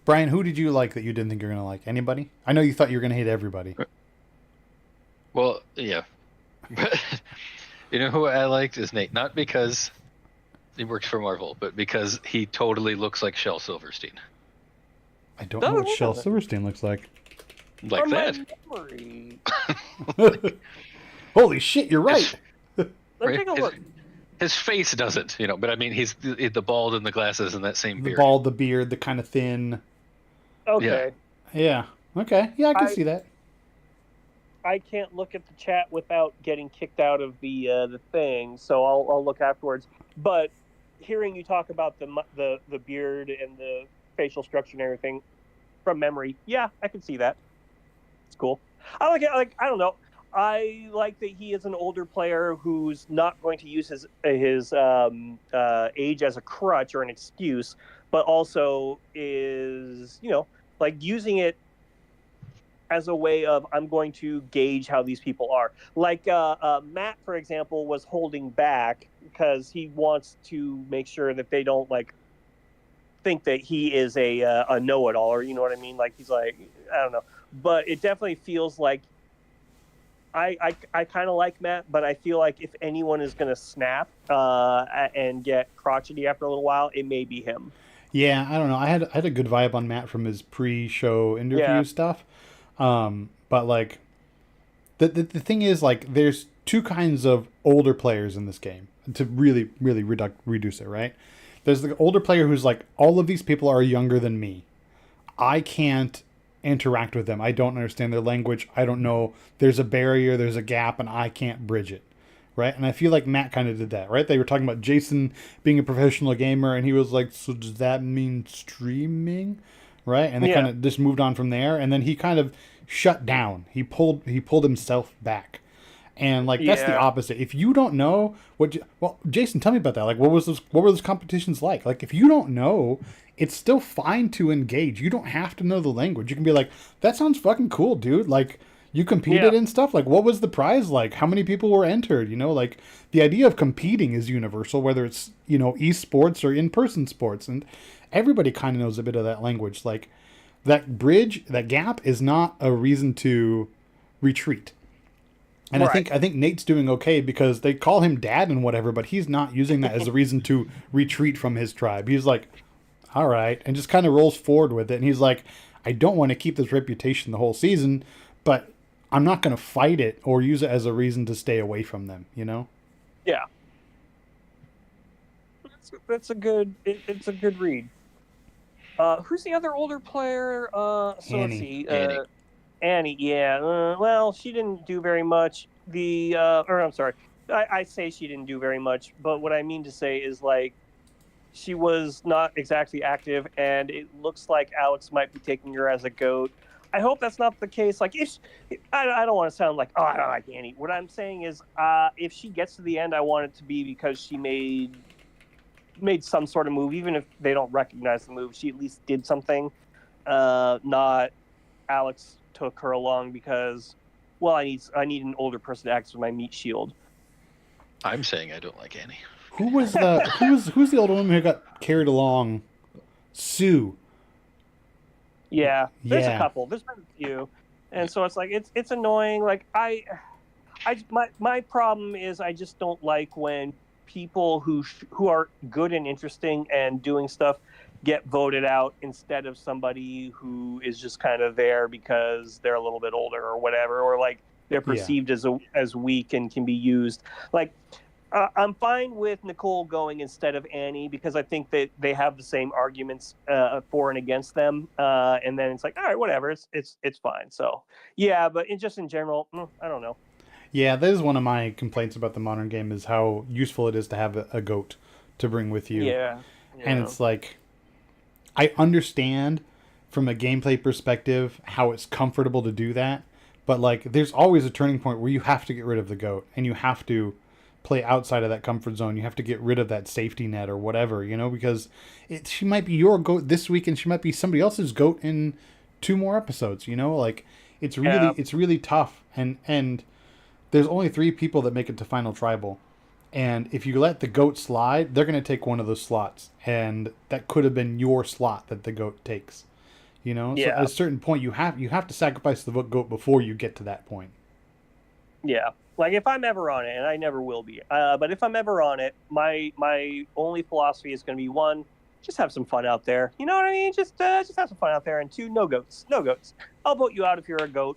Brian, who did you like that you didn't think you were going to like? Anybody? I know you thought you were going to hate everybody. Well, yeah. But you know who I liked is Nate. Not because he works for Marvel, but because he totally looks like Shel Silverstein. I don't know what Shel Silverstein looks like. Like from that. Holy shit, you're right. Let's take a look. His face doesn't, but I mean, he's the bald and the glasses and that same beard. The bald, the beard, the kind of thin. Okay. Yeah. Okay. Yeah, I can see that. I can't look at the chat without getting kicked out of the thing, so I'll look afterwards. But hearing you talk about the beard and the facial structure and everything from memory, I can see that. It's cool. I like it. Like, I don't know. I like that he is an older player who's not going to use his age as a crutch or an excuse, but also is, like, using it as a way of, I'm going to gauge how these people are. Like Matt, for example, was holding back because he wants to make sure that they don't like think that he is a know-it-all, or you know what I mean? Like he's like, I don't know, but it definitely feels like I kind of like Matt, but I feel like if anyone is going to snap and get crotchety after a little while, it may be him. Yeah, I don't know. I had a good vibe on Matt from his pre-show interview stuff, but like the thing is, like, there's two kinds of older players in this game to really reduce it, right? There's the older player who's like, all of these people are younger than me. I can't interact with them. I don't understand their language. I don't know. There's a barrier, there's a gap, and I can't bridge it. Right? And I feel like Matt kind of did that, right? They were talking about Jason being a professional gamer, and he was like, so does that mean streaming? Right? And they kind of just moved on from there, and then he kind of shut down. He pulled himself back. And like that's the opposite. If you don't know well, Jason, tell me about that. Like what were those competitions like? Like if you don't know, it's still fine to engage. You don't have to know the language. You can be like, that sounds fucking cool, dude. Like you competed in stuff. Like what was the prize like? How many people were entered? You know, like the idea of competing is universal, whether it's, you know, esports or in-person sports, and everybody kind of knows a bit of that language. Like that bridge, that gap is not a reason to retreat. And I think Nate's doing okay because they call him dad and whatever, but he's not using that as a reason to retreat from his tribe. He's like, all right, and just kind of rolls forward with it. And he's like, I don't want to keep this reputation the whole season, but I'm not going to fight it or use it as a reason to stay away from them, you know? Yeah. It's a good read. Who's the other older player? Let's see. Annie, yeah. Well, she didn't do very much. I'm sorry. I say she didn't do very much, but what I mean to say is like she was not exactly active, and it looks like Alex might be taking her as a GOAT. I hope that's not the case. Like, I don't want to sound like, oh, I don't like Annie. What I'm saying is, if she gets to the end, I want it to be because she made some sort of move, even if they don't recognize the move. She at least did something. Not Alex took her along because, well, I need an older person to act as my meat shield. I'm saying I don't like Annie. Who's the older woman who got carried along? Sue. Yeah, there's a couple. There's been a few, and so it's like it's annoying. Like my problem is I just don't like when people who are good and interesting and doing stuff get voted out instead of somebody who is just kind of there because they're a little bit older or whatever, or like they're perceived as weak and can be used. Like I'm fine with Nicole going instead of Annie because I think that they have the same arguments for and against them, and then it's like, all right, whatever, it's fine. So yeah, but just in general, I don't know. Yeah, that is one of my complaints about the modern game is how useful it is to have a GOAT to bring with you. Yeah. And it's like, I understand from a gameplay perspective how it's comfortable to do that, but like there's always a turning point where you have to get rid of the GOAT and you have to play outside of that comfort zone. You have to get rid of that safety net or whatever, you know, because she might be your GOAT this week and she might be somebody else's GOAT in 2 more episodes, you know, like it's really tough. And there's only 3 people that make it to Final Tribal. And if you let the GOAT slide, they're going to take one of those slots. And that could have been your slot that the GOAT takes. You know? Yeah. So at a certain point, you have to sacrifice the GOAT before you get to that point. Yeah. Like, if I'm ever on it, and I never will be, but if I'm ever on it, my only philosophy is going to be, 1, just have some fun out there. You know what I mean? Just have some fun out there. And 2, no GOATs. No GOATs. I'll vote you out if you're a GOAT.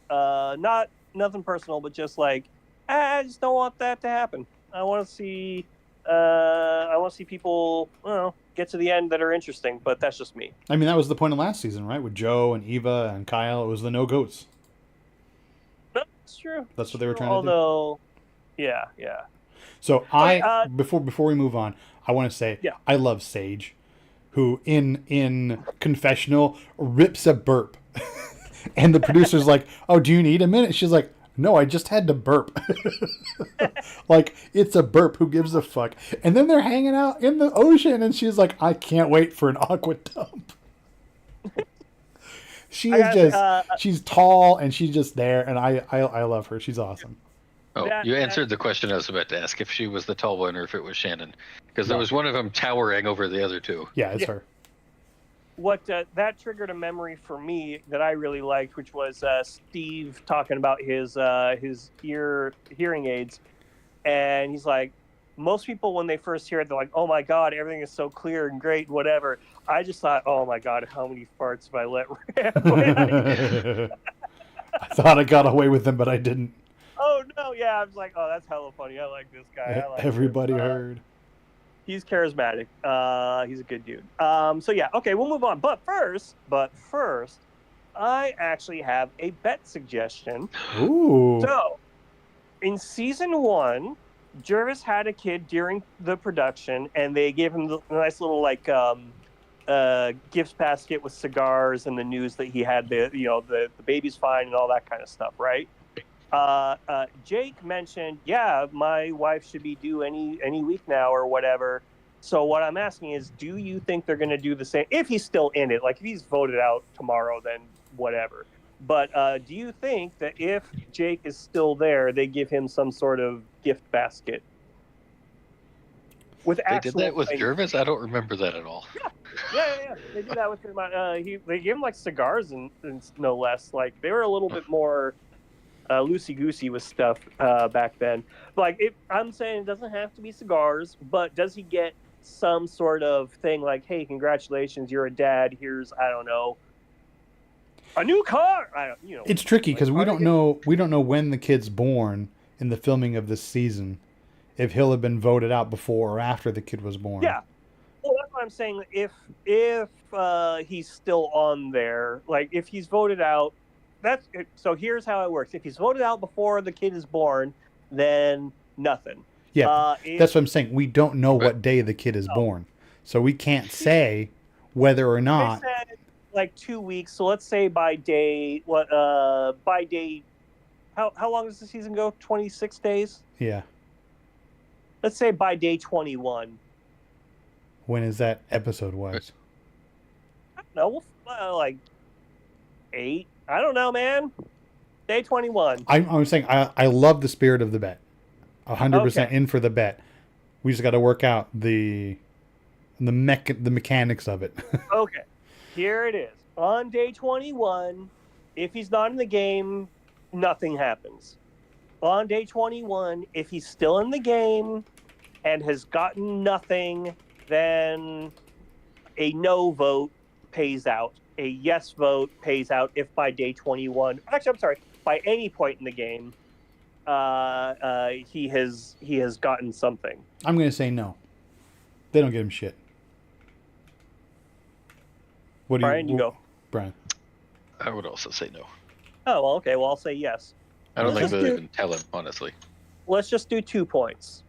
Nothing personal, but just like, I just don't want that to happen. I want to see people, get to the end that are interesting, but that's just me. I mean, that was the point of last season, right? With Joe and Eva and Kyle, it was the no GOATs. That's true. That's what they were trying to do. Yeah. So before we move on, I want to say I love Sage, who in confessional rips a burp, and the producer's like, "Oh, do you need a minute?" She's like, "No, I just had to burp." Like, it's a burp. Who gives a fuck? And then they're hanging out in the ocean, and she's like, "I can't wait for an aqua dump." She's tall, and she's just there, and I love her. She's awesome. Oh, you answered the question I was about to ask, if she was the tall one or if it was Shannon. Because there was one of them towering over the other two. Yeah, it's her. What that triggered a memory for me that I really liked, which was Steve talking about his hearing aids, and he's like, most people when they first hear it, they're like, "Oh my god, everything is so clear and great, whatever." I just thought, "Oh my god, how many farts have I let rip?" I thought I got away with them, but I didn't. Oh no, yeah, I was like, "Oh, that's hella funny. I like this guy." Everybody heard. He's charismatic. He's a good dude. So yeah, okay, we'll move on. But first, I actually have a bet suggestion. Ooh. So, in season 1, Jervis had a kid during the production, and they gave him the nice little gifts basket with cigars and the news that he had the baby's fine and all that kind of stuff, right? Jake mentioned, yeah, my wife should be due any week now or whatever. So what I'm asking is, do you think they're going to do the same? If he's still in it, like if he's voted out tomorrow, then whatever. But do you think that if Jake is still there, they give him some sort of gift basket? They did that with Jervis? I don't remember that at all. Yeah. They do that with him. They gave him like cigars and no less. Like they were a little bit more loosey-goosey with stuff back then. Like I'm saying it doesn't have to be cigars, but does he get some sort of thing like, hey, congratulations, you're a dad, here's, I don't know, a new car? It's tricky because we don't know when the kid's born in the filming of this season, if he'll have been voted out before or after the kid was born. Yeah. Well, that's what I'm saying. If he's still on there, like if he's voted out, so here's how it works. If he's voted out before the kid is born, then nothing. Yeah, that's what I'm saying. We don't know what day the kid is born, so we can't say whether or not. They said like 2 weeks. So let's say by day how long does the season go? 26 days. Yeah. Let's say by day 21. When is that episode wise? I don't know, like 8. I don't know, man. Day 21. I'm saying I love the spirit of the bet. 100% in for the bet. We just got to work out the mechanics of it. Okay. Here it is. On day 21, if he's not in the game, nothing happens. On day 21, if he's still in the game and has gotten nothing, then a no vote pays out. A yes vote pays out if by day 21, actually, I'm sorry, by any point in the game, he has gotten something. I'm going to say no. They don't get him shit. Brian, you go. Brian. I would also say no. Oh, well, okay. Well, I'll say yes. I don't think they'll even tell him, honestly. Let's just do 2 points.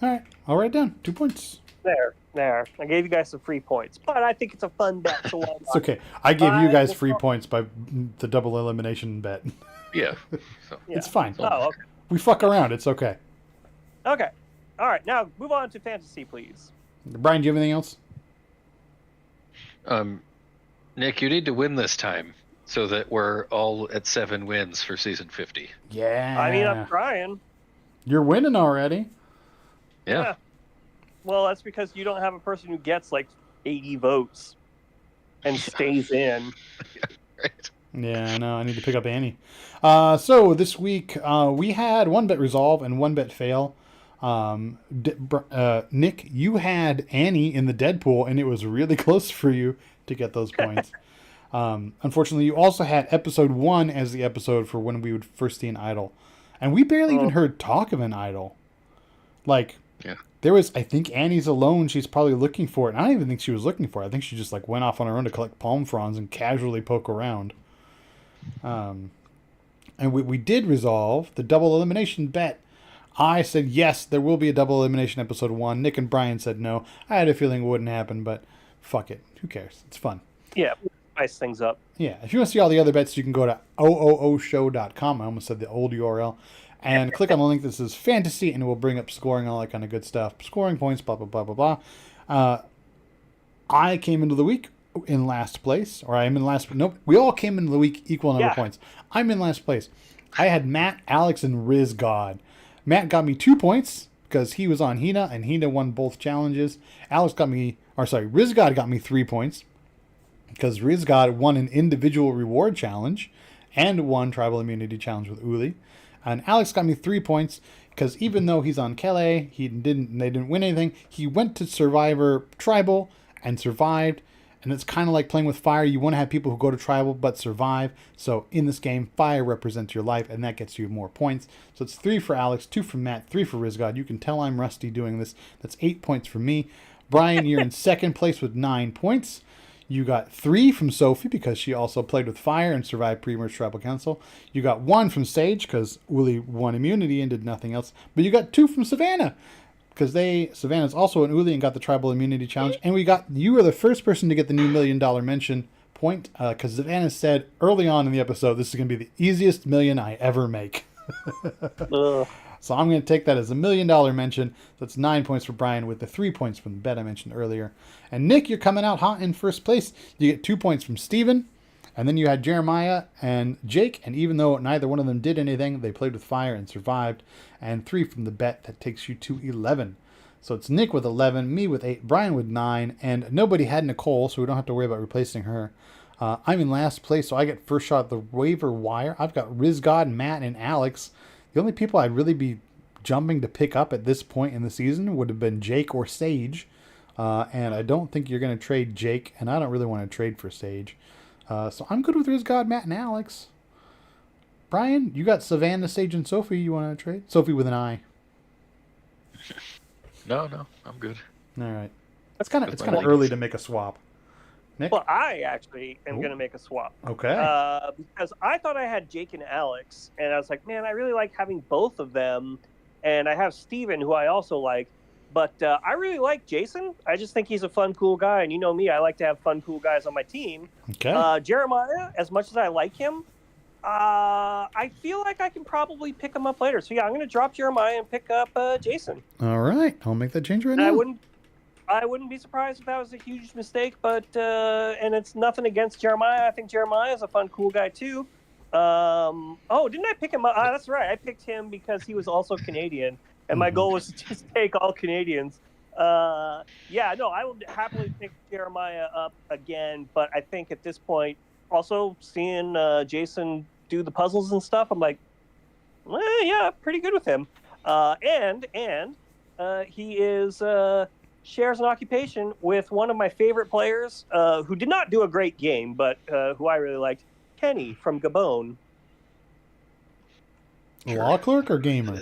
All right. I'll write down 2 points. There. I gave you guys some free points, but I think it's a fun bet. So it's okay. I gave you guys free points by the double elimination bet. Yeah. It's fine. Oh, okay. We fuck around. It's okay. Okay. All right. Now move on to fantasy, please. Brian, do you have anything else? Nick, you need to win this time so that we're all at 7 wins for season 50. Yeah. I mean, I'm trying. You're winning already. Yeah. Well, that's because you don't have a person who gets like 80 votes and stays in. Right. Yeah, I know. I need to pick up Annie. So this week we had 1 bet resolve and 1 bet fail. Nick, you had Annie in the Deadpool, and it was really close for you to get those points. Unfortunately, you also had episode 1 as the episode for when we would first see an idol. And we barely even heard talk of an idol. Like, there was, I think Annie's alone. She's probably looking for it. And I don't even think she was looking for it. I think she just like went off on her own to collect palm fronds and casually poke around. And we did resolve the double elimination bet. I said, yes, there will be a double elimination episode 1. Nick and Brian said no. I had a feeling it wouldn't happen, but fuck it. Who cares? It's fun. Yeah, spice things up. Yeah, if you want to see all the other bets, you can go to oooshow.com. I almost said the old URL. And click on the link that says fantasy, and it will bring up scoring, all that kind of good stuff. Scoring points, blah, blah, blah, blah, blah. I came into the week in last place, or I am in last. Nope, we all came into the week equal number of points. I'm in last place. I had Matt, Alex, and Riz God. Matt got me 2 points because he was on Hina, and Hina won both challenges. Riz God got me 3 points because Riz God won an individual reward challenge and won tribal immunity challenge with Uli. And Alex got me 3 points because even though he's on Kele, they didn't win anything. He went to Survivor Tribal and survived. And it's kind of like playing with fire. You want to have people who go to tribal but survive. So in this game, fire represents your life, and that gets you more points. So it's 3 for Alex, 2 for Matt, 3 for Rizgod. You can tell I'm rusty doing this. That's 8 points for me. Brian, you're in second place with 9 points. You got 3 from Sophie because she also played with fire and survived pre-merge tribal council. You got 1 from Sage because Uli won immunity and did nothing else. But you got 2 from Savannah because Savannah's also an Uli and got the tribal immunity challenge. And you were the first person to get the new $1 million mention point because Savannah said early on in the episode, this is going to be the easiest million I ever make. So I'm going to take that as a $1 million mention. That's 9 points for Brian with the 3 points from the bet I mentioned earlier. And Nick, you're coming out hot in first place. You get 2 points from Steven. And then you had Jeremiah and Jake. And even though neither one of them did anything, they played with fire and survived. And 3 from the bet. That takes you to 11. So it's Nick with 11, me with 8, Brian with 9. And nobody had Nicole, so we don't have to worry about replacing her. I'm in last place, so I get first shot at the waiver wire. I've got Rizgod, Matt, and Alex. The only people I'd really be jumping to pick up at this point in the season would have been Jake or Sage. And I don't think you're going to trade Jake, and I don't really want to trade for Sage. So I'm good with Rizgod, Matt, and Alex. Brian, you got Savannah, Sage, and Sophie you want to trade? Sophie with an I. No, I'm good. All right. It's kind of early to make a swap. Nick? Well, I actually am going to make a swap. Okay. Because I thought I had Jake and Alex, and I was like, man, I really like having both of them. And I have Steven, who I also like. But I really like Jason. I just think he's a fun, cool guy. And you know me, I like to have fun, cool guys on my team. Okay. Jeremiah, as much as I like him, I feel like I can probably pick him up later. So, yeah, I'm going to drop Jeremiah and pick up Jason. All right. I'll make that change right now. I wouldn't be surprised if that was a huge mistake, but and it's nothing against Jeremiah. I think Jeremiah is a fun, cool guy, too. Didn't I pick him up? That's right. I picked him because he was also Canadian. And my goal was to just take all Canadians. I would happily pick Jeremiah up again. But I think at this point, also seeing Jason do the puzzles and stuff, I'm like, yeah, pretty good with him. And he is shares an occupation with one of my favorite players who did not do a great game, but who I really liked, Kenny from Gabon. Law clerk or gamer?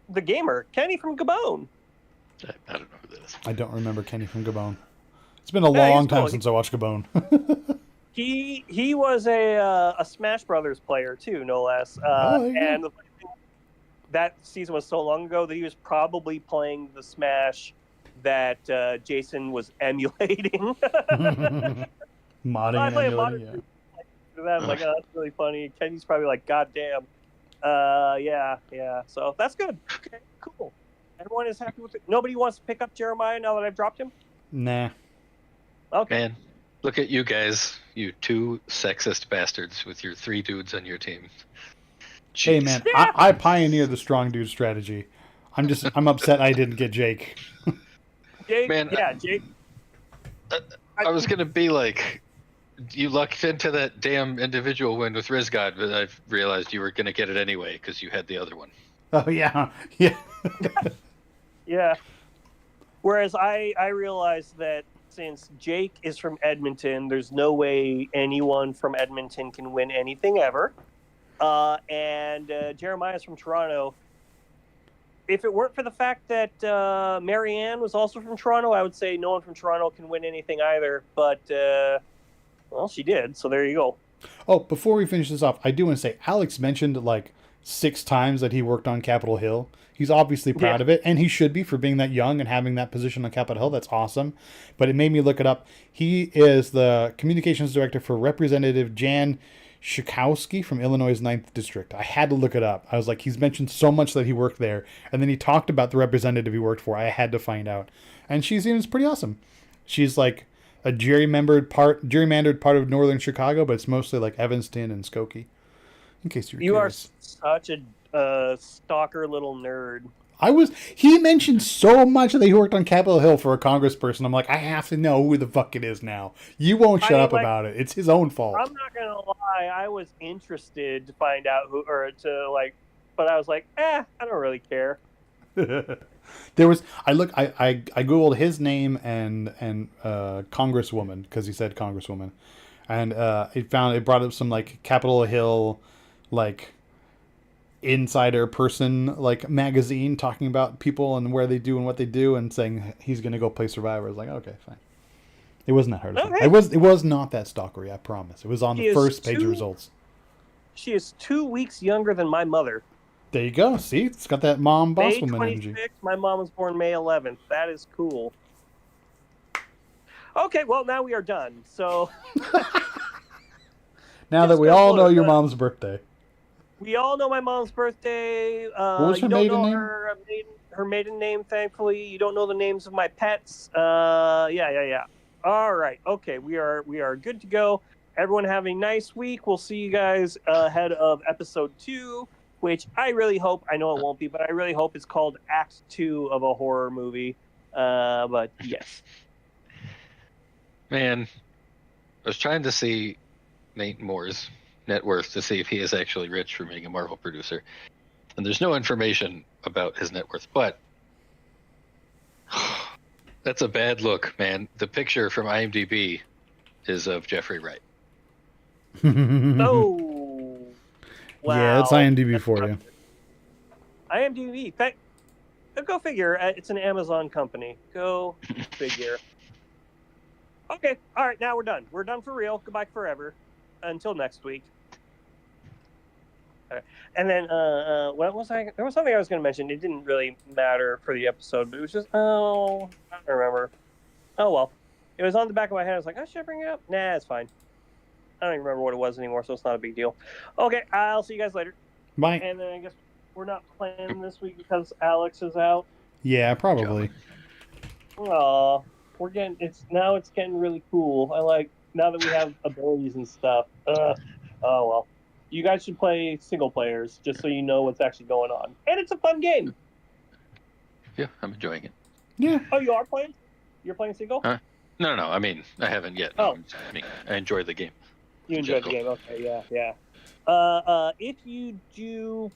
The gamer, Kenny from Gabon. I don't know who that is. I don't remember Kenny from Gabon. It's been a long time since I watched Gabon. He was a Smash Brothers player too, no less. And that season was so long ago that he was probably playing the Smash that Jason was emulating. Modding and emulating, yeah. I'm like, oh, that's really funny. Kenny's probably like, God damn. Yeah. So that's good. Okay, cool. Everyone is happy with it. Nobody wants to pick up Jeremiah now that I've dropped him? Nah. Okay. Man, look at you guys, you two sexist bastards with your 3 dudes on your team. Jeez. Hey man, yeah. I pioneered the strong dude strategy. I'm upset I didn't get Jake. Jake. I was gonna be like, you lucked into that damn individual win with Rizgod, but I've realized you were gonna get it anyway because you had the other one. Oh yeah. Yeah. Whereas I realized that since Jake is from Edmonton, there's no way anyone from Edmonton can win anything ever. And Jeremiah's from Toronto. If it weren't for the fact that Marianne was also from Toronto, I would say no one from Toronto can win anything either. But, well, she did, so there you go. Oh, before we finish this off, I do want to say Alex mentioned like 6 times that he worked on Capitol Hill. He's obviously proud of it, and he should be for being that young and having that position on Capitol Hill. That's awesome. But it made me look it up. He is the communications director for Representative Jan Schakowsky from Illinois' 9th District. I had to look it up. I was like, he's mentioned so much that he worked there, and then he talked about the representative he worked for. I had to find out. And she seems pretty awesome. She's like a gerrymandered part of northern Chicago, but it's mostly like Evanston and Skokie. In case you're You are curious. such a stalker little nerd. He mentioned so much that he worked on Capitol Hill for a congressperson. I'm like, I have to know who the fuck it is now. You won't shut up about it. It's his own fault. I'm not gonna lie, I was interested to find out who, or to like, but I was like, I don't really care. There was I googled his name and congresswoman, because he said congresswoman, and it brought up some like Capitol Hill like insider person like magazine talking about people and where they do and what they do, and saying he's gonna go play Survivor. I was like, okay, fine. It wasn't that hard. Okay. It was not that stalkery, I promise. It was on the first page of results. She is 2 weeks younger than my mother. There you go. See, it's got that mom boss woman energy. My mom was born May 11th. That is cool. Okay, well now we are done. So now that we all know your mom's birthday. We all know my mom's birthday. What was her maiden name? Her maiden name, thankfully. You don't know the names of my pets. Yeah. All right. Okay, we are good to go. Everyone have a nice week. We'll see you guys ahead of episode 2, which I really hope, I know it won't be, but I really hope it's called Act 2 of a horror movie. But yes. Man, I was trying to see Nate Moore's net worth to see if he is actually rich for being a Marvel producer. And there's no information about his net worth, but that's a bad look, man. The picture from IMDb is of Jeffrey Wright. Oh, wow. Yeah, it's IMDb for you. IMDb. Go figure. It's an Amazon company. Go figure. Okay. All right. Now we're done. We're done for real. Goodbye forever. Until next week. All right. And then, what was I? There was something I was going to mention. It didn't really matter for the episode, but it was just, I don't remember. Oh, well. It was on the back of my head. I was like, should I bring it up? Nah, it's fine. I don't even remember what it was anymore, so it's not a big deal. Okay, I'll see you guys later. Bye. And then I guess we're not playing this week because Alex is out. Yeah, probably. Aw, it's getting really cool. I like, now that we have abilities and stuff. Oh, well. You guys should play single players, just so you know what's actually going on. And it's a fun game. Yeah, I'm enjoying it. Yeah. Oh, you are playing? You're playing single? No. I mean, I haven't yet. Oh. I enjoy the game. You enjoyed the game. Okay, yeah. If you do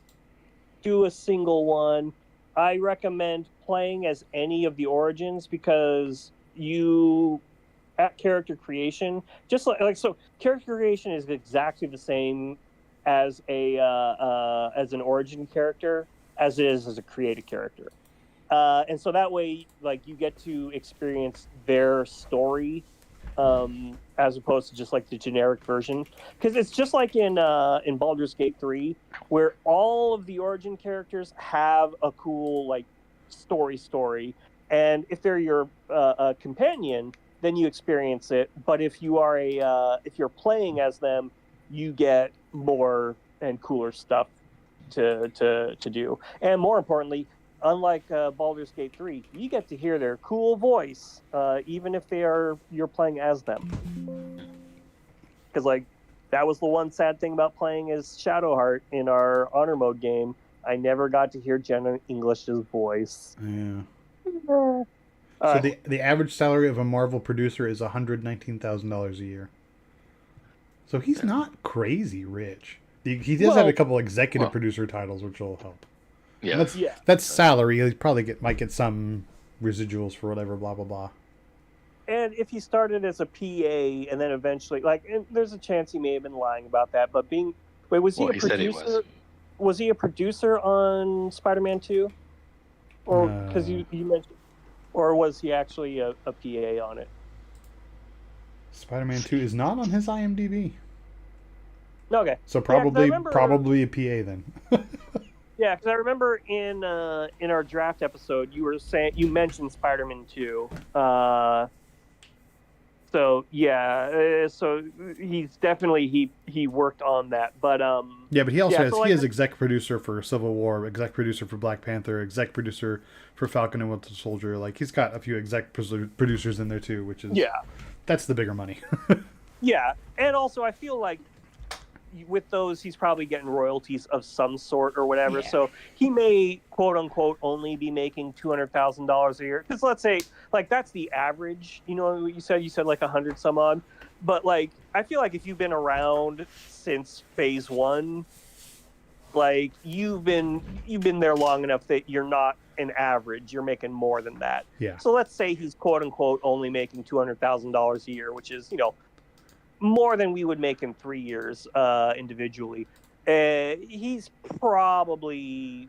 a single one, I recommend playing as any of the origins, because you, at character creation, just so character creation is exactly the same as as an origin character as it is as a created character. And so that way, like, you get to experience their story, as opposed to just like the generic version. Because it's just like in Baldur's Gate 3, where all of the origin characters have a cool like story, and if they're your companion, then you experience it. But if you are if you're playing as them, you get more and cooler stuff to do. And more importantly, unlike Baldur's Gate 3, you get to hear their cool voice, even if you're playing as them. Because like, that was the one sad thing about playing as Shadowheart in our Honor Mode game. I never got to hear Jenna English's voice. Yeah. So the average salary of a Marvel producer is $119,000 a year. So he's not crazy rich. He does have a couple executive producer titles, which will help. Yeah, that's salary. He probably might get some residuals for whatever, blah blah blah. And if he started as a PA and then eventually, there's a chance he may have been lying about that. But was he a producer? Was he a producer on Spider-Man 2? Or because you mentioned, or was he actually a PA on it? Spider-Man 2 is not on his IMDb. Okay. So probably a PA then. Yeah, because I remember in our draft episode you mentioned Spider-Man 2. So yeah, so he's definitely he worked on that, but yeah, but he also has exec producer for Civil War, exec producer for Black Panther, exec producer for Falcon and Winter Soldier. Like, he's got a few exec producers in there too, which is that's the bigger money. Yeah, and also I feel like with those, he's probably getting royalties of some sort or whatever. Yeah. So he may, quote unquote, only be making $200,000 a year. Because let's say, like, that's the average. You know what you said? You said like 100 some odd. But like, I feel like if you've been around since phase one, like you've been there long enough that you're not an average. You're making more than that. Yeah. So let's say he's, quote unquote, only making $200,000 a year, which is, more than we would make in 3 years individually. He's probably